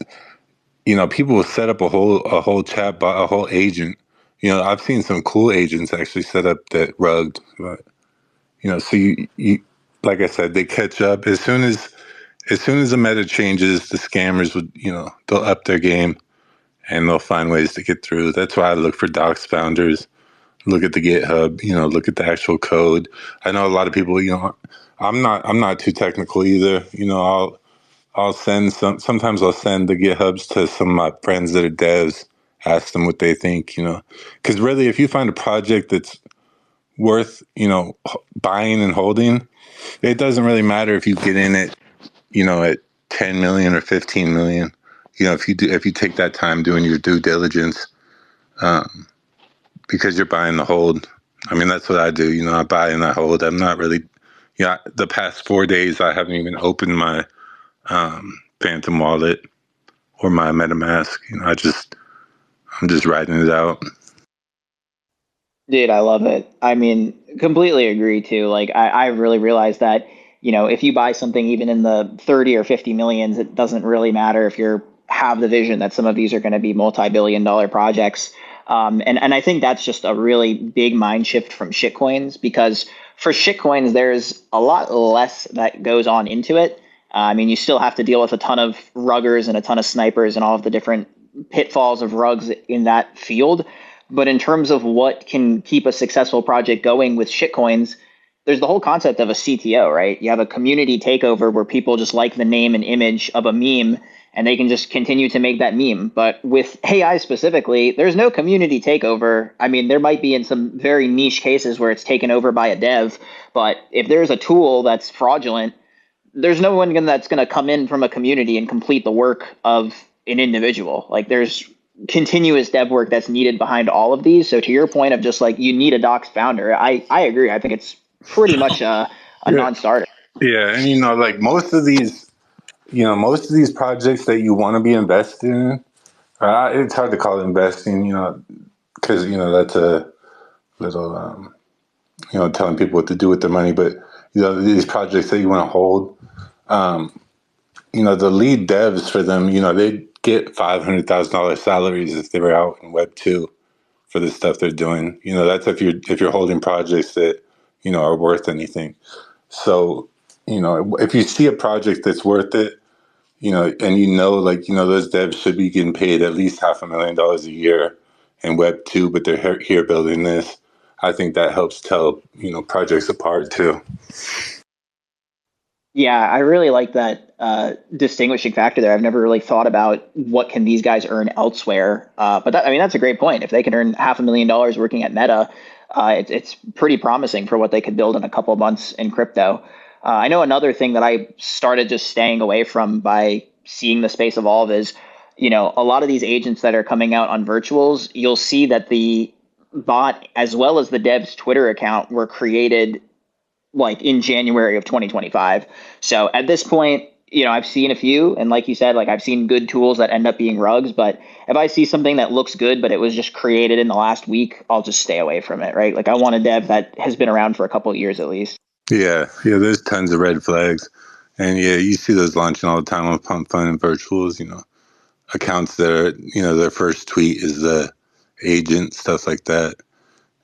people will set up a whole chat bot, a whole agent. I've seen some cool agents actually set up that rugged, but so you like I said, they catch up as soon as the meta changes. The scammers would, they'll up their game and they'll find ways to get through. That's why I look for docs founders, look at the GitHub, look at the actual code. I know a lot of people, I'm not too technical either. I'll send sometimes I'll send the GitHubs to some of my friends that are devs, ask them what they think, because really, if you find a project that's worth, buying and holding, it doesn't really matter if you get in it, at 10 million or 15 million. If you take that time doing your due diligence, um, because you're buying the hold. I mean, that's what I do. I buy and I hold. I'm not really, the past 4 days, I haven't even opened my Phantom wallet or my MetaMask. I'm just riding it out. Dude, I love it. I mean, completely agree too. Like, I really realized that, if you buy something even in the 30 or 50 millions, it doesn't really matter if you have the vision that some of these are going to be multi-billion-dollar projects. And I think that's just a really big mind shift from shitcoins, because for shitcoins, there's a lot less that goes on into it. I mean, you still have to deal with a ton of ruggers and a ton of snipers and all of the different pitfalls of rugs in that field. But in terms of what can keep a successful project going with shitcoins, there's the whole concept of a CTO, right? You have a community takeover where people just like the name and image of a meme, and they can just continue to make that meme. But with AI specifically, there's no community takeover. I mean, there might be in some very niche cases where it's taken over by a dev, but if there's a tool that's fraudulent, there's no one that's going to come in from a community and complete the work of an individual. Like, there's continuous dev work that's needed behind all of these. So to your point of just like, you need a docs founder, I agree. I think it's pretty much a Yeah, non-starter. yeah, and like most of these projects that you want to be invested in, it's hard to call it investing, because that's a little, telling people what to do with their money. But these projects that you want to hold, um, the lead devs for them, they get $500,000 salaries if they were out in Web 2 for the stuff they're doing. That's if you're holding projects that are worth anything. So if you see a project that's worth it, and like those devs should be getting paid at least $500,000 a year in Web 2, but they're here building this. I think that helps tell projects apart too. Yeah, I really like that distinguishing factor there. I've never really thought about what can these guys earn elsewhere. But I mean, that's a great point. If they can earn $500,000 working at Meta, it's pretty promising for what they could build in a couple of months in crypto. I know another thing that I started just staying away from by seeing the space evolve is, a lot of these agents that are coming out on virtuals, you'll see that the bot as well as the dev's Twitter account were created like in January of 2025. So at this point, I've seen a few, and like you said, like I've seen good tools that end up being rugs. But if I see something that looks good, but it was just created in the last week, I'll just stay away from it, right? Like I want a dev that has been around for a couple of years at least. Yeah, yeah. There's tons of red flags, and yeah, you see those launching all the time on Pump Fun and virtuals. Accounts that are their first tweet is the agent, stuff like that,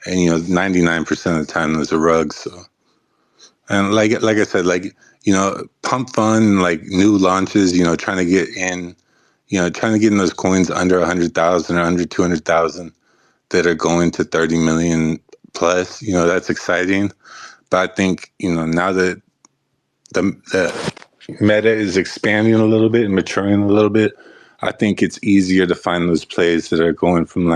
and 99% of the time those are rugs. So, and like I said, Pump Fun, like new launches, trying to get in, trying to get in those coins under 100,000 or under 200,000 that are going to 30 million plus. That's exciting. But I think now that the meta is expanding a little bit and maturing a little bit, I think it's easier to find those plays that are going from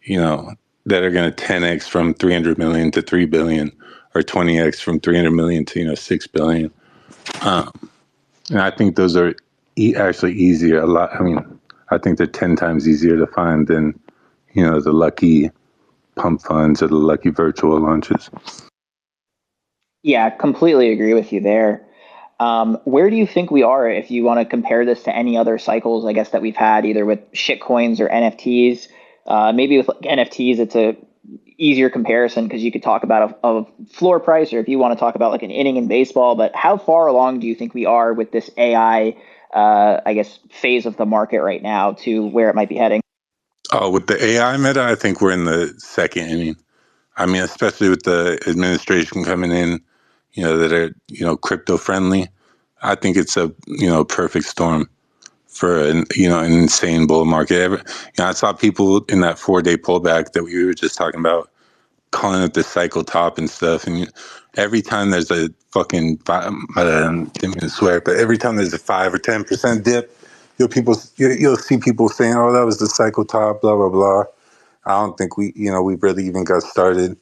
you know, that are going to 10x from 300 million to 3 billion or 20x from 300 million to, 6 billion. And I think those are actually easier. A lot. I mean, I think they're 10 times easier to find than, the lucky pump funds or the lucky virtual launches. Yeah, completely agree with you there. Where do you think we are if you want to compare this to any other cycles, I guess, that we've had either with shit coins or NFTs? Maybe with like NFTs, it's a easier comparison because you could talk about a floor price, or if you want to talk about like an inning in baseball. But how far along do you think we are with this AI, I guess, phase of the market right now to where it might be heading? Oh, with the AI meta, I think we're in the second inning. I mean, especially with the administration coming in, that are, crypto friendly. I think it's a, perfect storm for an insane bull market. I saw people in that 4-day pullback that we were just talking about calling it the cycle top and stuff. And every time there's a fucking, didn't mean to swear, but every time there's a 5 or 10% dip, you'll see people saying, "Oh, that was the cycle top," blah blah blah. I don't think we really even got started.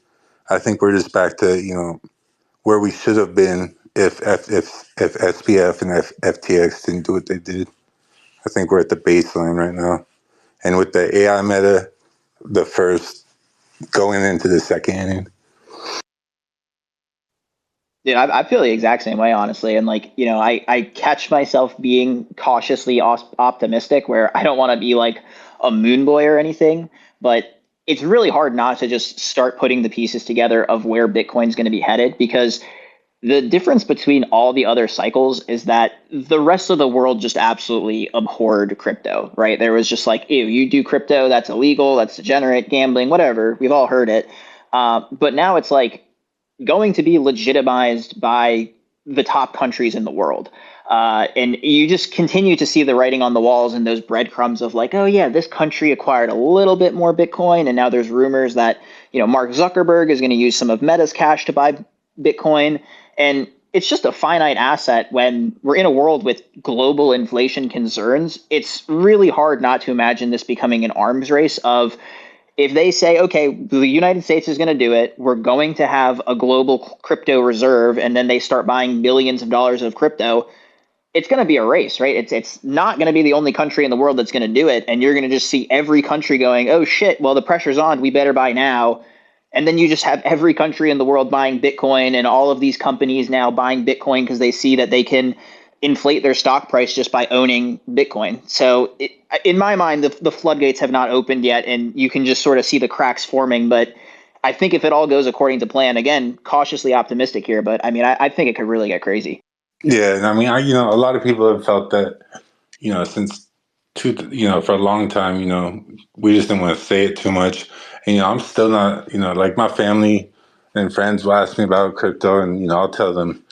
I think we're just back to where we should have been if SPF and FTX didn't do what they did. I think we're at the baseline right now, and with the AI meta, the first going into the second inning. Dude, I feel the exact same way, honestly. And like, I catch myself being cautiously optimistic where I don't want to be like a moon boy or anything, but it's really hard not to just start putting the pieces together of where Bitcoin's going to be headed because the difference between all the other cycles is that the rest of the world just absolutely abhorred crypto, right? There was just like, ew, you do crypto, that's illegal, that's degenerate, gambling, whatever. We've all heard it. But now it's like, going to be legitimized by the top countries in the world. And you just continue to see the writing on the walls and those breadcrumbs of like, oh yeah, this country acquired a little bit more Bitcoin, and now there's rumors that Mark Zuckerberg is going to use some of Meta's cash to buy Bitcoin, and it's just a finite asset when we're in a world with global inflation concerns. It's really hard not to imagine this becoming an arms race of if they say, okay, the United States is going to do it, we're going to have a global crypto reserve, and then they start buying billions of dollars of crypto, it's going to be a race, right? It's not going to be the only country in the world that's going to do it, and you're going to just see every country going, oh shit, well the pressure's on, we better buy now. And then you just have every country in the world buying Bitcoin, and all of these companies now buying Bitcoin because they see that they can inflate their stock price just by owning Bitcoin. So in my mind, the floodgates have not opened yet, and you can just sort of see the cracks forming. But I think if it all goes according to plan, again, cautiously optimistic here, but I mean, I think it could really get crazy. Yeah, and I mean, a lot of people have felt that, since for a long time, we just didn't want to say it too much. And I'm still not, like my family and friends will ask me about crypto, and I'll tell them,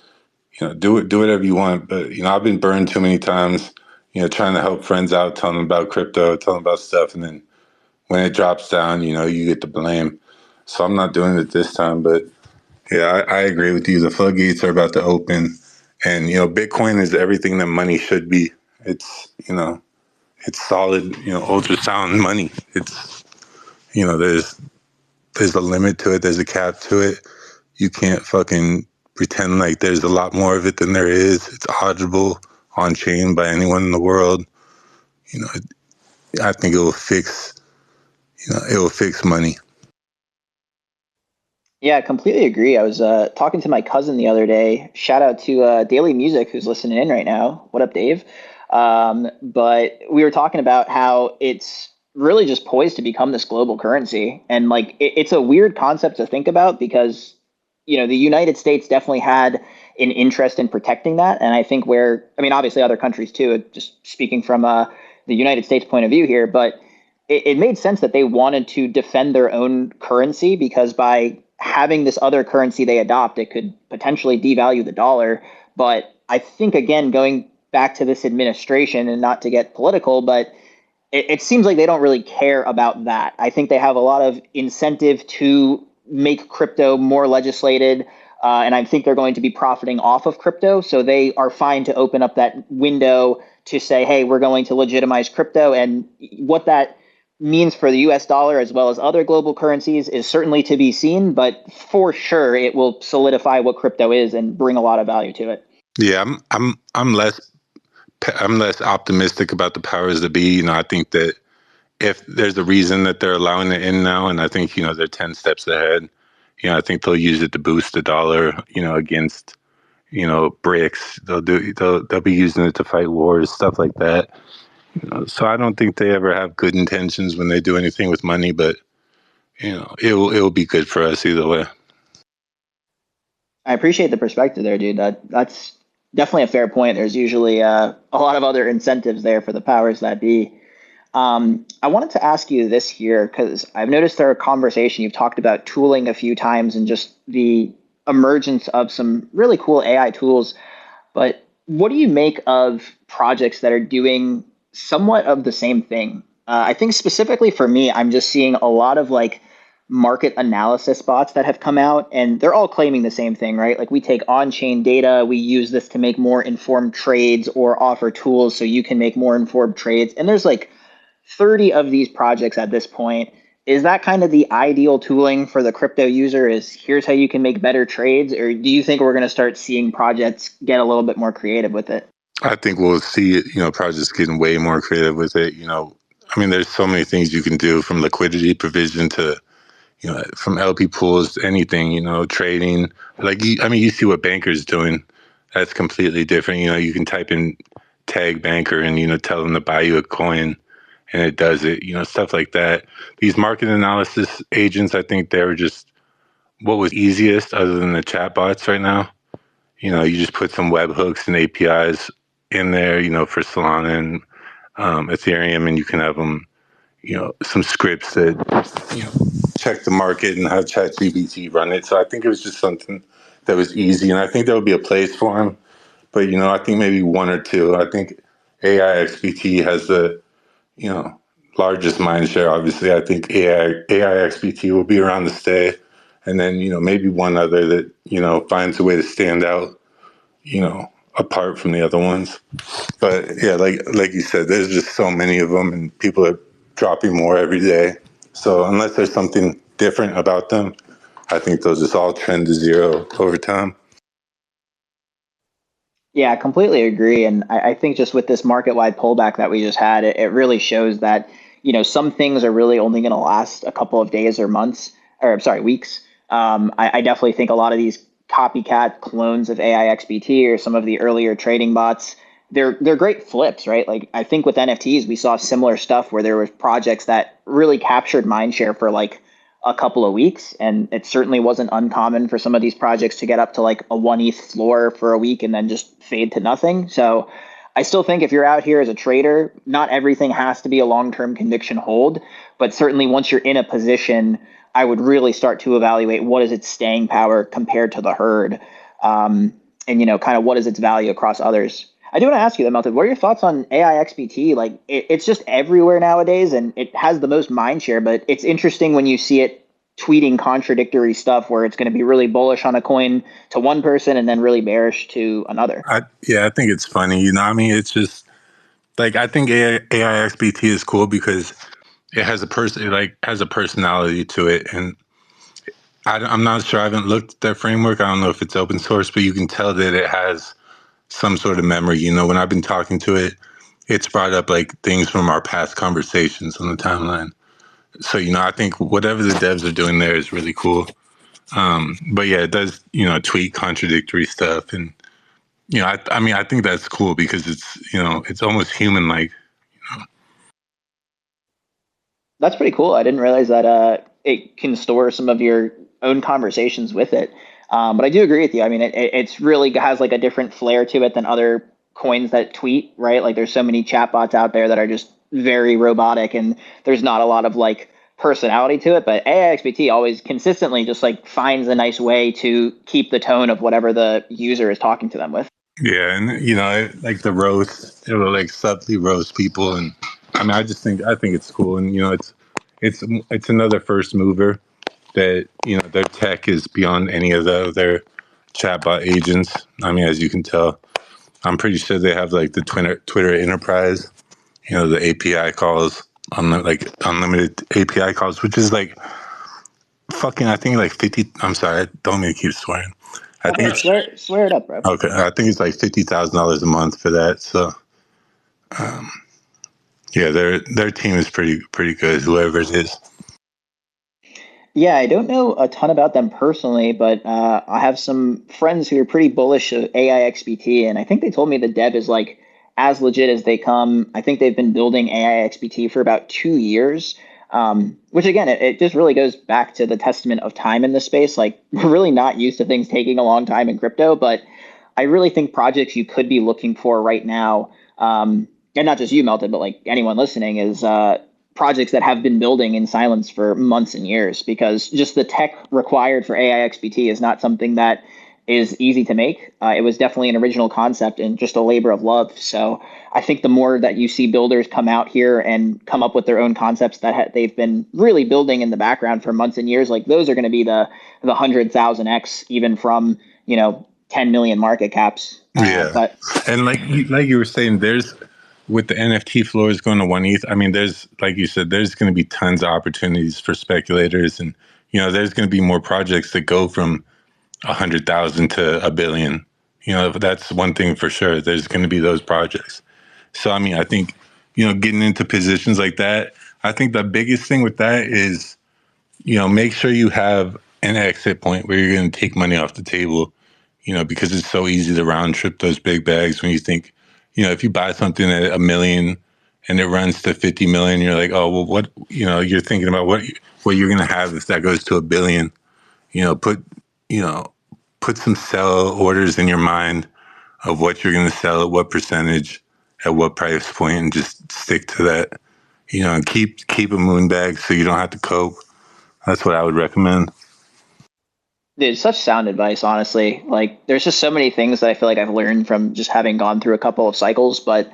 do whatever you want. But I've been burned too many times, trying to help friends out, telling them about crypto, telling them about stuff, and then when it drops down, you get the blame. So I'm not doing it this time. But yeah, I agree with you. The floodgates are about to open, and Bitcoin is everything that money should be. It's it's solid, ultrasound money. It's there's a limit to it. There's a cap to it. You can't fucking pretend like there's a lot more of it than there is. It's auditable on chain by anyone in the world. You know, I think it will fix. It will fix money. Yeah, I completely agree. I was talking to my cousin the other day. Shout out to Daily Music who's listening in right now. What up, Dave? But we were talking about how it's really just poised to become this global currency, and like it's a weird concept to think about because the United States definitely had an interest in protecting that, and I think I mean, obviously other countries too. Just speaking from the United States point of view here, but it made sense that they wanted to defend their own currency because by having this other currency they adopt, it could potentially devalue the dollar. But I think, again, going back to this administration and not to get political, but it seems like they don't really care about that. I think they have a lot of incentive to make crypto more legislated. And I think they're going to be profiting off of crypto. So they are fine to open up that window to say, hey, we're going to legitimize crypto. And what that means for the US dollar as well as other global currencies is certainly to be seen, but for sure it will solidify what crypto is and bring a lot of value to it. Yeah, I'm less optimistic about the powers that be. I think that if there's a reason that they're allowing it in now, and I think they're 10 steps ahead. I think they'll use it to boost the dollar. Against BRICS. They'll be using it to fight wars, stuff like that. So I don't think they ever have good intentions when they do anything with money, but it will be good for us either way. I appreciate the perspective there, dude. That's definitely a fair point. There's usually a lot of other incentives there for the powers that be. I wanted to ask you this here because I've noticed there a conversation you've talked about tooling a few times and just the emergence of some really cool AI tools. But what do you make of projects that are doing somewhat of the same thing? I think specifically for me, I'm just seeing a lot of like market analysis bots that have come out, and they're all claiming the same thing, right? Like we take on-chain data, we use this to make more informed trades or offer tools so you can make more informed trades. And there's like 30 of these projects at this point. Is that kind of the ideal tooling for the crypto user? Is here's how you can make better trades? Or do you think we're going to start seeing projects get a little bit more creative with it? I think we'll see, projects getting way more creative with it. I mean, there's so many things you can do from liquidity provision to, from LP pools, anything, trading. Like, you see what Banker's doing. That's completely different. You can type in tag Banker and, tell them to buy you a coin and it does it, stuff like that. These market analysis agents, I think they were just what was easiest other than the chatbots right now. You just put some webhooks and APIs in there, for Solana and Ethereum, and you can have them, some scripts that, check the market and have ChatGPT run it. So I think it was just something that was easy, and I think there would be a place for them. But I think maybe one or two. I think AI has the largest mind share. Obviously, I think AI will be around to stay, and then maybe one other that finds a way to stand out, apart from the other ones. But yeah, like you said, there's just so many of them, and people are dropping more every day. So unless there's something different about them, I think they'll just all trend to zero over time. Yeah, I completely agree. And I think just with this market wide pullback that we just had, it really shows that, some things are really only going to last a couple of days or months, or I'm sorry, weeks. I definitely think a lot of these copycat clones of AIXBT or some of the earlier trading bots, they're great flips, right? Like I think with NFTs, we saw similar stuff where there were projects that really captured mindshare for like a couple of weeks. And it certainly wasn't uncommon for some of these projects to get up to like a 1 ETH floor for a week and then just fade to nothing. So I still think if you're out here as a trader, not everything has to be a long-term conviction hold, but certainly once you're in a position, I would really start to evaluate what is its staying power compared to the herd, and kind of what is its value across others. I do want to ask you, though, Melted, what are your thoughts on AIXBT? Like, it's just everywhere nowadays, and it has the most mind share, but it's interesting when you see it tweeting contradictory stuff where it's going to be really bullish on a coin to one person and then really bearish to another. I think it's funny. It's just like I think AIXBT is cool because it has a personality to it, and I'm not sure. I haven't looked at their framework. I don't know if it's open source, but you can tell that it has some sort of memory. When I've been talking to it, it's brought up like things from our past conversations on the timeline. So, I think whatever the devs are doing there is really cool. But yeah, it does, tweet contradictory stuff. And, I mean, I think that's cool because it's almost human like. That's pretty cool. I didn't realize that it can store some of your own conversations with it. But I do agree with you. I mean, it's really has like a different flair to it than other coins that tweet, right? Like there's so many chatbots out there that are just very robotic, and there's not a lot of like personality to it. But AIXBT always consistently just like finds a nice way to keep the tone of whatever the user is talking to them with. Yeah, and like the roast, it will like subtly roast people, and I mean, I think it's cool, and it's another first mover that their tech is beyond any of the other chatbot agents. I mean, as you can tell, I'm pretty sure they have like the Twitter Enterprise, the API calls on like unlimited API calls, which is like fucking. I think like 50. I'm sorry, I don't mean to keep swearing. I think Okay, it's swear it up, bro. okay. I think it's like $50,000 a month for that. So yeah, their team is pretty good. Whoever it is. Yeah, I don't know a ton about them personally, but I have some friends who are pretty bullish of AIXBT, and I think they told me the dev is like as legit as they come. I think they've been building AIXBT for about 2 years, which again, it just really goes back to the testament of time in this space. Like we're really not used to things taking a long time in crypto, but I really think projects you could be looking for right now, and not just you, Melted, but like anyone listening, is projects that have been building in silence for months and years, because just the tech required for AIXBT is not something that is easy to make. It was definitely an original concept and just a labor of love. So I think the more that you see builders come out here and come up with their own concepts that they've been really building in the background for months and years, like those are going to be the 100,000x even from 10 million market caps. Yeah, But and like you were saying, there's with the NFT floors going to 1 ETH. I mean, there's like you said, there's going to be tons of opportunities for speculators, and there's going to be more projects that go from 100,000 to a billion. That's one thing for sure. There's going to be those projects. So I mean, I think getting into positions like that. I think the biggest thing with that is make sure you have an exit point where you're going to take money off the table, because it's so easy to round trip those big bags when you think, if you buy something at a million and it runs to 50 million, you're like, oh, well, what, you're thinking about what you're going to have if that goes to a billion, you know, put, you know, put some sell orders in your mind of what you're going to sell at what percentage, at what price point, and just stick to that, and keep a moon bag so you don't have to cope. That's what I would recommend. dude, such sound advice, honestly. Like, there's just so many things that I feel like I've learned from just having gone through a couple of cycles. But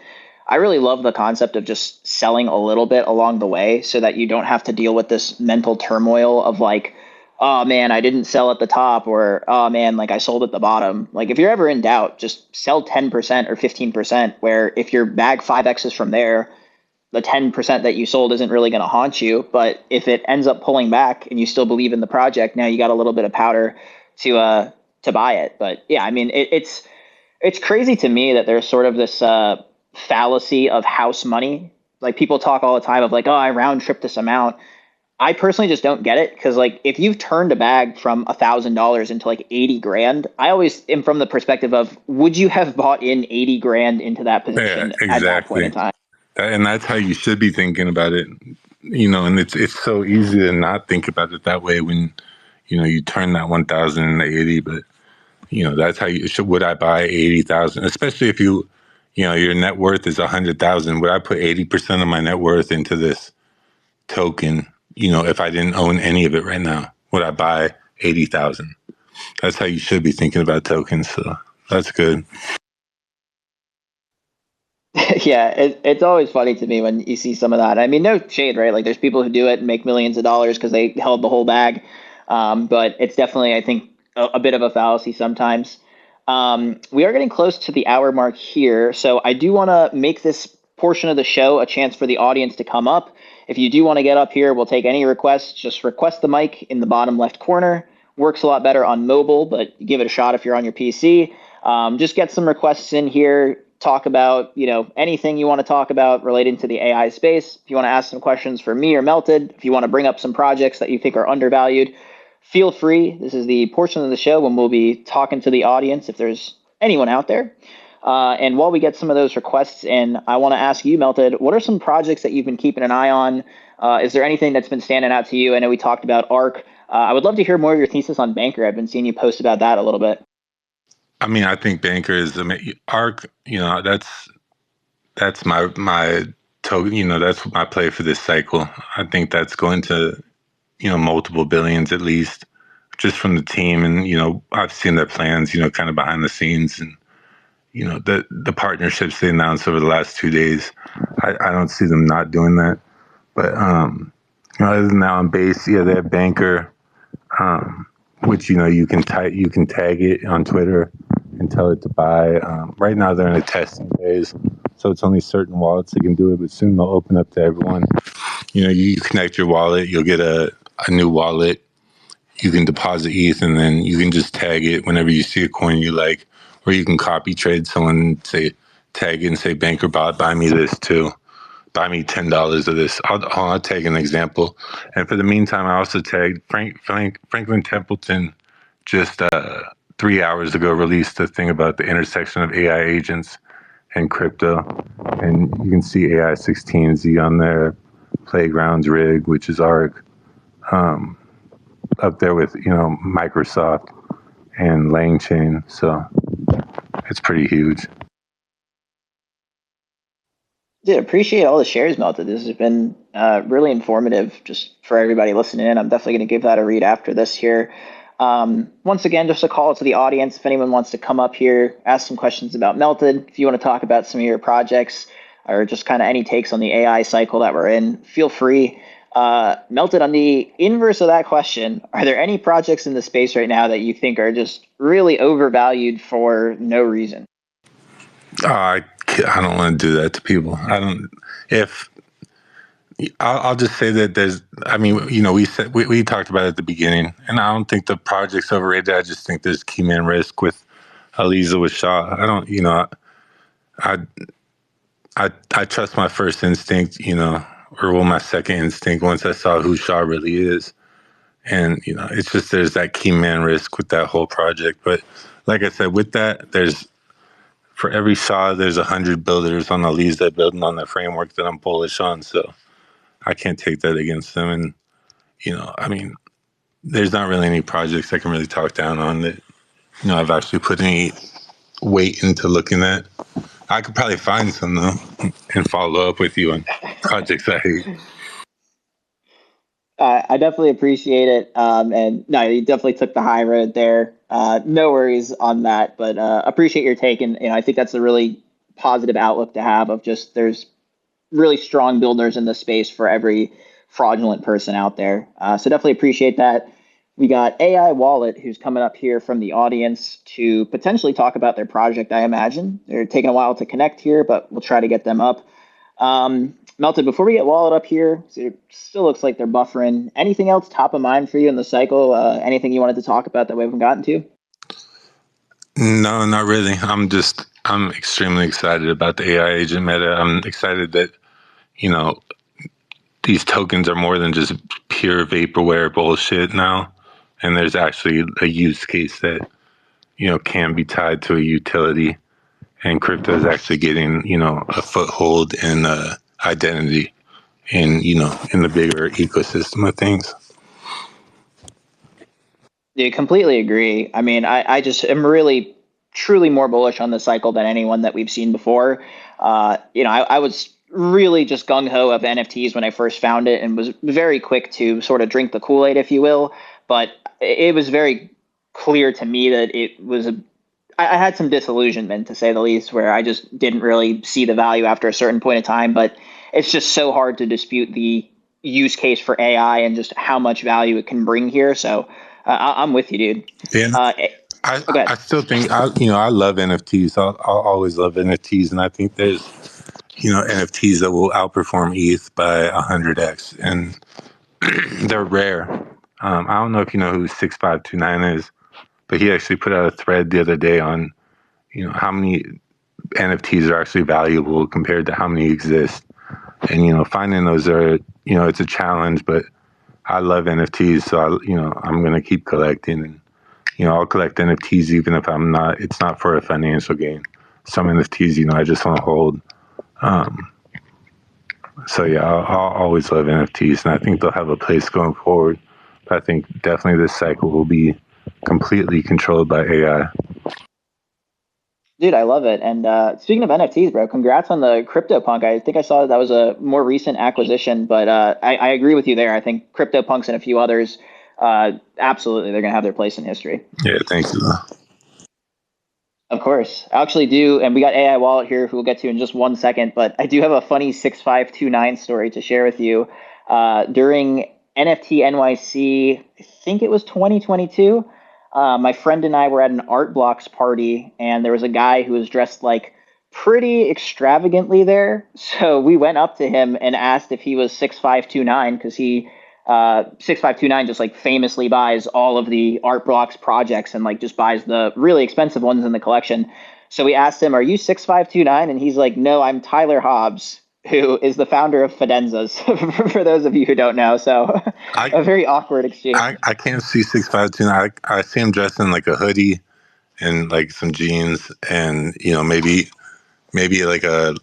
I really love the concept of just selling a little bit along the way so that you don't have to deal with this mental turmoil of like, oh man, I didn't sell at the top, or oh man, like I sold at the bottom. Like, if you're ever in doubt, just sell 10% or 15%, where if your bag 5x's from there, the 10% that you sold isn't really going to haunt you. But if it ends up pulling back and you still believe in the project, now you got a little bit of powder to buy it. But yeah, I mean, it's crazy to me that there's sort of this fallacy of house money. Like people talk all the time of like, oh, I round trip this amount. I personally just don't get it, because like if you've turned a bag from $1,000 into like 80 grand, I always am from the perspective of, would you have bought in 80 grand into that Yeah, position at that point in exactly. time? And that's how you should be thinking about it. And it's so easy to not think about it that way when you turn that 1,000 into 80. But that's how you should. Would I buy 80,000? Especially if your net worth is 100,000. Would I put 80% of my net worth into this token? If I didn't own any of it right now, would I buy 80,000? That's how you should be thinking about tokens. So that's good. Yeah, it's always funny to me when you see some of that. I mean, no shade, right? Like, there's people who do it and make millions of dollars because they held the whole bag. But it's definitely, I think, a bit of a fallacy sometimes. We are getting close to the hour mark here, so I do want to make this portion of the show a chance for the audience to come up. If you do want to get up here, we'll take any requests. Just request the mic in the bottom left corner. works a lot better on mobile, but give it a shot if you're on your PC. Just get some requests in here. Talk about anything you want to talk about relating to the AI space. If you want to ask some questions for me or Melted, if you want to bring up some projects that you think are undervalued, feel free. This is the portion of the show when we'll be talking to the audience if there's anyone out there. And while we get some of those requests in, I want to ask you, Melted, what are some projects that you've been keeping an eye on? Is there anything that's been standing out to you? I know we talked about ARC. I would love to hear more of your thesis on Banker. I've been seeing you post about that a little bit. I mean, I think Banker is ARC. That's my token. That's my play for this cycle. I think that's going to multiple billions at least, just from the team. And I've seen their plans. Kind of behind the scenes, and the partnerships they announced over the last 2 days. I don't see them not doing that. But other than that, on base, yeah, they have Banker, which you can tag it on Twitter and tell it to buy. Right now, they're in a testing phase, so it's only certain wallets that can do it. But soon they'll open up to everyone. You connect your wallet, you'll get a new wallet. You can deposit ETH, and then you can just tag it whenever you see a coin you like, or you can copy trade someone, say tag it and say Banker bot, buy me this too. Buy me $10 of this. I'll take an example. And for the meantime, I also tagged Franklin Templeton just 3 hours ago released a thing about the intersection of AI agents and crypto. And you can see AI 16Z on there, Playgrounds Rig, which is ARC, up there with, Microsoft and LangChain. So it's pretty huge. Dude, appreciate all the shares, Melted. This has been really informative just for everybody listening in. I'm definitely going to give that a read after this here. Once again, just a call to the audience. If anyone wants to come up here, ask some questions about Melted, if you want to talk about some of your projects or just kind of any takes on the AI cycle that we're in, feel free. Melted, on the inverse of that question, are there any projects in the space right now that you think are just really overvalued for no reason? I don't want to do that to people. I don't. If I'll just say that there's. I mean, we talked about it at the beginning, and I don't think the project's overrated. I just think there's key man risk with Aliza with Shaw. I don't. I I trust my first instinct. My second instinct once I saw who Shaw really is, and it's just there's that key man risk with that whole project. But like I said, with that, there's for every Shaw, there's 100 builders on Aliza building on the framework that I'm bullish on. So I can't take that against them. And, I mean, there's not really any projects I can really talk down on that, I've actually put any weight into looking at. I could probably find some, though, and follow up with you on projects I hate. I definitely appreciate it. And no, you definitely took the high road there. No worries on that, but appreciate your take. And I think that's a really positive outlook to have of just there's really strong builders in the space for every fraudulent person out there. So definitely appreciate that. We got AI Wallet, who's coming up here from the audience to potentially talk about their project, I imagine. They're taking a while to connect here, but we'll try to get them up. Melted, before we get Wallet up here, so it still looks like they're buffering. Anything else top of mind for you in the cycle? Anything you wanted to talk about that we haven't gotten to? No, not really. I'm extremely excited about the AI agent meta. I'm excited that, these tokens are more than just pure vaporware bullshit now. And there's actually a use case that, can be tied to a utility. And crypto is actually getting, a foothold in identity in, in the bigger ecosystem of things. Yeah, completely agree. I mean, I just am really, truly more bullish on the cycle than anyone that we've seen before. I was really just gung ho of NFTs when I first found it and was very quick to sort of drink the Kool-Aid, if you will. But it was very clear to me that it was I had some disillusionment, to say the least, where I just didn't really see the value after a certain point of time. But it's just so hard to dispute the use case for AI and just how much value it can bring here. So I'm with you, dude. Yeah. I still think I love NFTs. I'll always love NFTs, and I think there's NFTs that will outperform ETH by 100x, and they're rare. I don't know if you know who 6529 is, but he actually put out a thread the other day on, how many NFTs are actually valuable compared to how many exist. And, finding those are, it's a challenge, but I love NFTs. So, I'm going to keep collecting. And, I'll collect NFTs even if it's not for a financial gain. Some NFTs, I just want to hold. So yeah, I'll always love NFTs, and I think they'll have a place going forward. But I think definitely this cycle will be completely controlled by AI. Dude, I love it. And speaking of NFTs, bro, congrats on the CryptoPunk. I think I saw that was a more recent acquisition, but I agree with you there. I think CryptoPunks and a few others, absolutely, they're going to have their place in history. Yeah, thank you. Of course. I actually do, and we got AI Wallet here, who we'll get to in just 1 second, but I do have a funny 6529 story to share with you. During NFT NYC, I think it was 2022, my friend and I were at an Art Blocks party, and there was a guy who was dressed like pretty extravagantly there. So we went up to him and asked if he was 6529 because he 6529 just like famously buys all of the Art Blocks projects and like just buys the really expensive ones in the collection. So we asked him, "Are you 6529?" And he's like, "No, I'm Tyler Hobbs, who is the founder of Fidenzas." For those of you who don't know, so a very awkward exchange. I can't see 6529. I see him dressed in like a hoodie and like some jeans, and maybe like a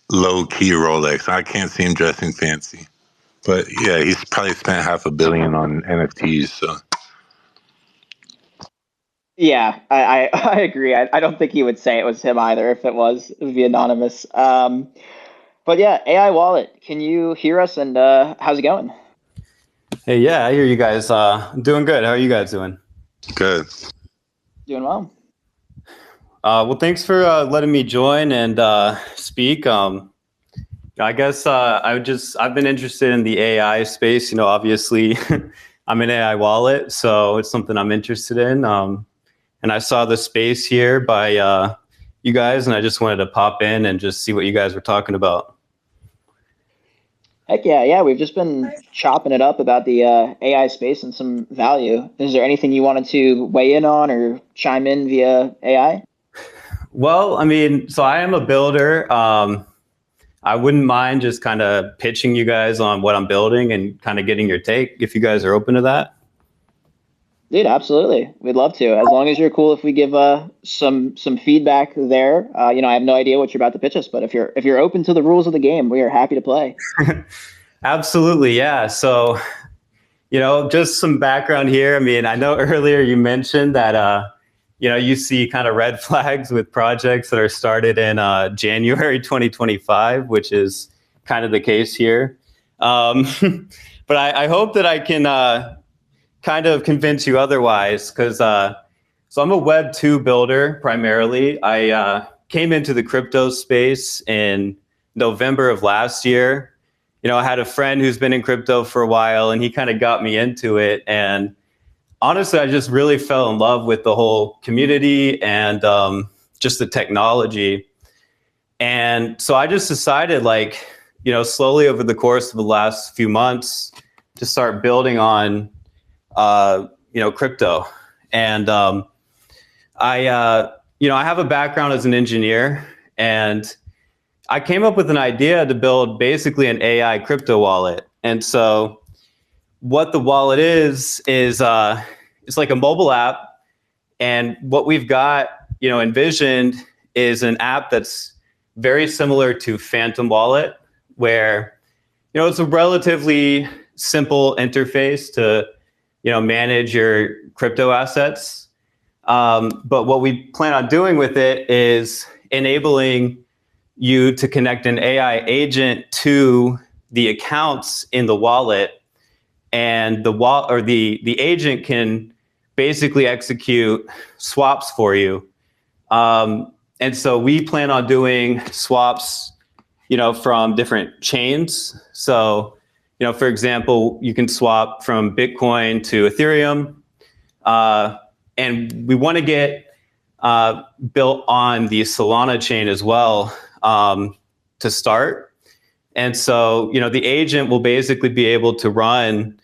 low key Rolex. I can't see him dressing fancy. But yeah, he's probably spent $500 million on NFTs. So Yeah, I agree. I don't think he would say it was him either. If it was, it would be anonymous. But yeah, AI Wallet, can you hear us? And how's it going? Hey, yeah, I hear you guys. I'm doing good. How are you guys doing? good. Doing well. Well, thanks for letting me join and speak. I guess I've been interested in the AI space. Obviously, I'm an AI wallet, so it's something I'm interested in. And I saw the space here by you guys, and I just wanted to pop in and just see what you guys were talking about. Heck yeah, yeah. We've just been chopping it up about the AI space and some value. Is there anything you wanted to weigh in on or chime in via AI? Well, I mean, so I am a builder. I wouldn't mind just kind of pitching you guys on what I'm building and kind of getting your take if you guys are open to that. Dude, absolutely. We'd love to. As long as you're cool if we give some feedback there. I have no idea what you're about to pitch us, but if you're open to the rules of the game, we are happy to play. Absolutely, yeah. So, just some background here. I mean, I know earlier you mentioned that you see kind of red flags with projects that are started in January 2025, which is kind of the case here. But I hope that I can kind of convince you otherwise, because so I'm a Web 2 builder primarily. I came into the crypto space in November of last year. I had a friend who's been in crypto for a while, and he kind of got me into it. And honestly, I just really fell in love with the whole community and just the technology. And so I just decided, slowly over the course of the last few months, to start building on crypto. And I have a background as an engineer, and I came up with an idea to build basically an AI crypto wallet. And so what the wallet is it's like a mobile app. And what we've got, envisioned is an app that's very similar to Phantom Wallet, where, it's a relatively simple interface to, manage your crypto assets. But what we plan on doing with it is enabling you to connect an AI agent to the accounts in the wallet, and the agent can basically execute swaps for you. And so we plan on doing swaps, from different chains. So, for example, you can swap from Bitcoin to Ethereum, and we want to get built on the Solana chain as well to start. And so, the agent will basically be able to run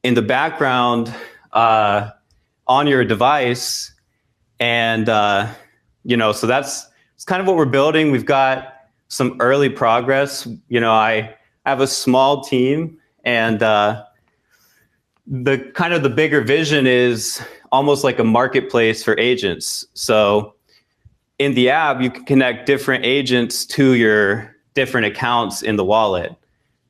in the background on your device. And, so it's kind of what we're building. We've got some early progress. I have a small team, and the bigger vision is almost like a marketplace for agents. So in the app, you can connect different agents to your different accounts in the wallet.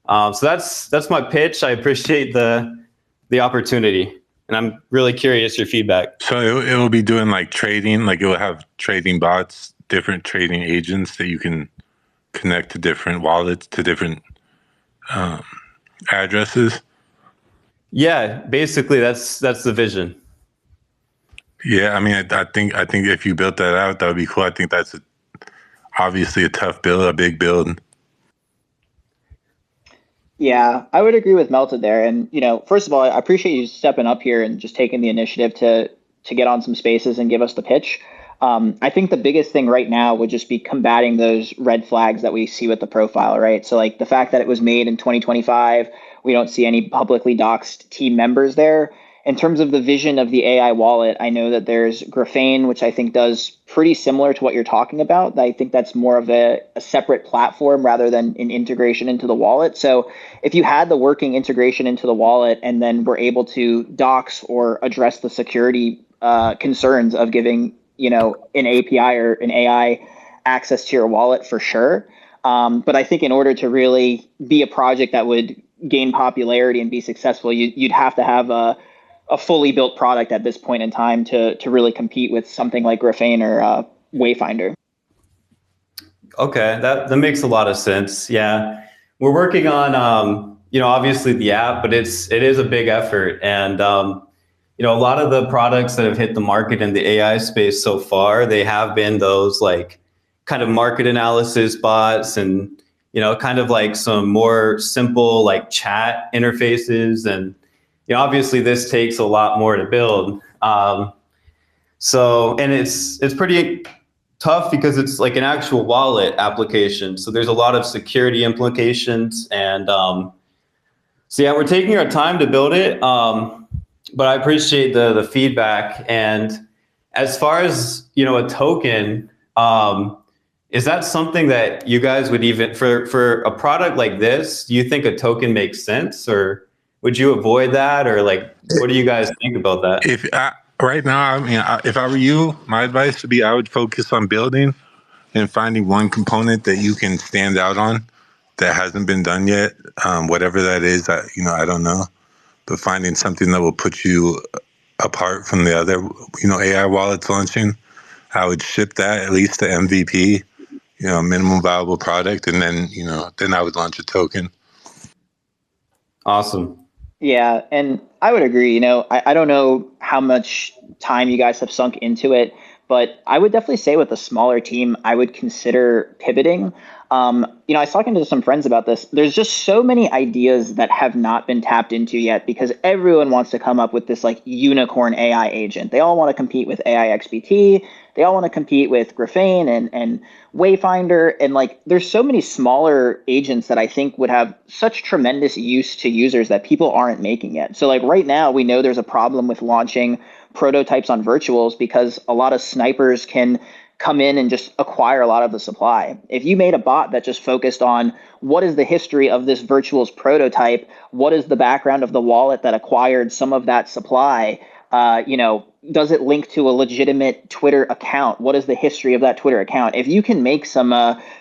So that's my pitch. I appreciate the opportunity, and I'm really curious your feedback. So it will be doing like trading, like it will have trading bots, different trading agents that you can connect to different wallets, to different addresses. Yeah, basically that's the vision. Yeah, I mean, I think if you built that out, that would be cool. I think that's obviously a tough build, a big build. Yeah, I would agree with Melted there. And, first of all, I appreciate you stepping up here and just taking the initiative to get on some spaces and give us the pitch. I think the biggest thing right now would just be combating those red flags that we see with the profile, right? So like the fact that it was made in 2025, we don't see any publicly doxed team members there. In terms of the vision of the AI wallet, I know that there's Graphane, which I think does pretty similar to what you're talking about. I think that's more of a separate platform rather than an integration into the wallet. So if you had the working integration into the wallet and then were able to dox or address the security concerns of giving an API or an AI access to your wallet, for sure. But I think in order to really be a project that would gain popularity and be successful, you'd have to have a fully built product at this point in time to really compete with something like Graphane or Wayfinder. Okay, that makes a lot of sense. Yeah, we're working on obviously the app, but it is a big effort, and a lot of the products that have hit the market in the AI space so far, they have been those like kind of market analysis bots, and kind of like some more simple like chat interfaces, and obviously this takes a lot more to build. And it's pretty tough because it's like an actual wallet application. So there's a lot of security implications. And so yeah, we're taking our time to build it. But I appreciate the feedback. And as far as, a token, is that something that you guys would even, for a product like this, do you think a token makes sense, or would you avoid that? Or like, what do you guys think about that? Right now, I mean, if I were you, my advice would be I would focus on building and finding one component that you can stand out on that hasn't been done yet, whatever that is. I don't know, but finding something that will put you apart from the other, AI wallets launching. I would ship that at least to MVP, minimum viable product, and then I would launch a token. Awesome. Yeah, and I would agree. I don't know how much time you guys have sunk into it, but I would definitely say with a smaller team, I would consider pivoting. I was talking to some friends about this. There's just so many ideas that have not been tapped into yet because everyone wants to come up with this like unicorn AI agent. They all want to compete with AI XBT. They all want to compete with Graphane and Wayfinder. And like, there's so many smaller agents that I think would have such tremendous use to users that people aren't making yet. So like right now, we know there's a problem with launching prototypes on virtuals because a lot of snipers can come in and just acquire a lot of the supply. If you made a bot that just focused on what is the history of this virtuals prototype, what is the background of the wallet that acquired some of that supply, does it link to a legitimate Twitter account? What is the history of that Twitter account? If you can make some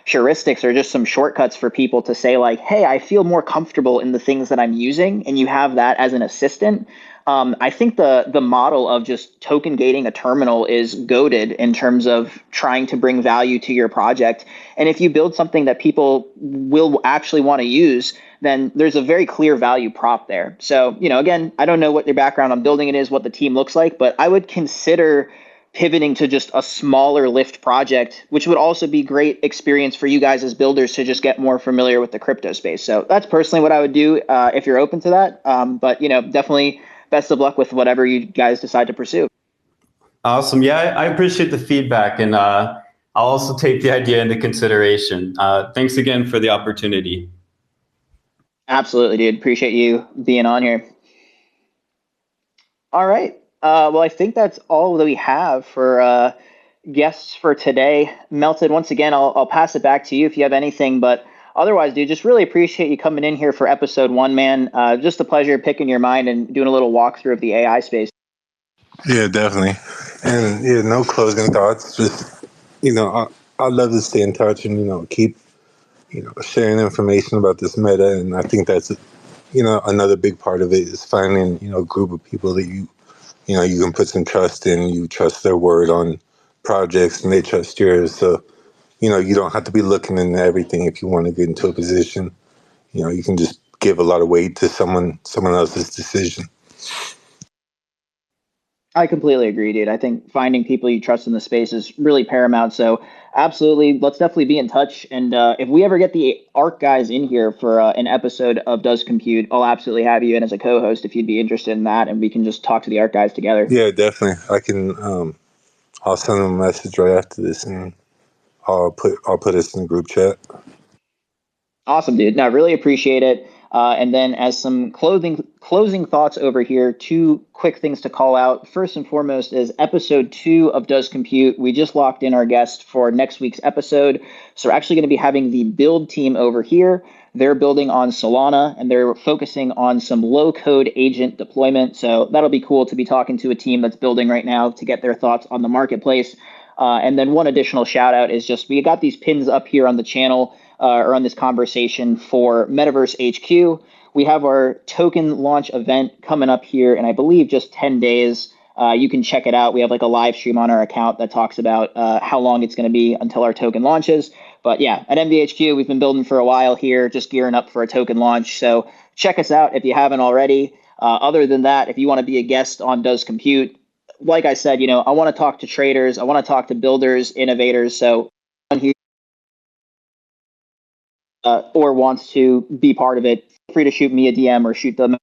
heuristics or just some shortcuts for people to say like, hey, I feel more comfortable in the things that I'm using, and you have that as an assistant, I think the model of just token gating a terminal is goated in terms of trying to bring value to your project. And if you build something that people will actually want to use, then there's a very clear value prop there. So, again, I don't know what your background on building it is, what the team looks like, but I would consider pivoting to just a smaller lift project, which would also be great experience for you guys as builders to just get more familiar with the crypto space. So that's personally what I would do if you're open to that. But, definitely best of luck with whatever you guys decide to pursue. Awesome. Yeah, I appreciate the feedback, and I'll also take the idea into consideration. Thanks again for the opportunity. Absolutely, dude. Appreciate you being on here. All right. Well, I think that's all that we have for guests for today. Melted, once again, I'll pass it back to you if you have anything. But otherwise, dude, just really appreciate you coming in here for episode one, man. Just a pleasure picking your mind and doing a little walkthrough of the AI space. Yeah, definitely. And yeah, no closing thoughts. Just I'd love to stay in touch and keep sharing information about this meta. And I think that's another big part of it is finding a group of people that you can put some trust in. You trust their word on projects, and they trust yours. So you don't have to be looking into everything if you want to get into a position. You can just give a lot of weight to someone else's decision. I completely agree, dude. I think finding people you trust in the space is really paramount. So, absolutely, let's definitely be in touch. And if we ever get the ARC guys in here for an episode of Does Compute, I'll absolutely have you in as a co-host if you'd be interested in that, and we can just talk to the ARC guys together. Yeah, definitely. I can. I'll send them a message right after this, and I'll put us in the group chat. Awesome, dude. No, I really appreciate it. And then, as some closing thoughts over here, two quick things to call out. First and foremost is episode 2 of Does Compute. We just locked in our guest for next week's episode. So we're actually going to be having the build team over here. They're building on Solana and they're focusing on some low code agent deployment. So that'll be cool to be talking to a team that's building right now to get their thoughts on the marketplace. And then one additional shout out is just we got these pins up here on the channel or on this conversation for Metaverse HQ. We have our token launch event coming up here in, I believe, just 10 days. You can check it out. We have like a live stream on our account that talks about how long it's going to be until our token launches. But yeah, at MVHQ, we've been building for a while here, just gearing up for a token launch. So check us out if you haven't already. Other than that, if you want to be a guest on Does Compute, like I said, I want to talk to traders. I want to talk to builders, innovators. So or wants to be part of it, feel free to shoot me a DM or shoot the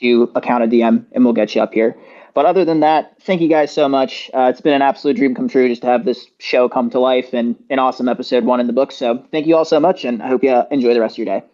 MQ account a DM, and we'll get you up here. But other than that, thank you guys so much. It's been an absolute dream come true just to have this show come to life and an awesome episode 1 in the book. So thank you all so much, and I hope you enjoy the rest of your day.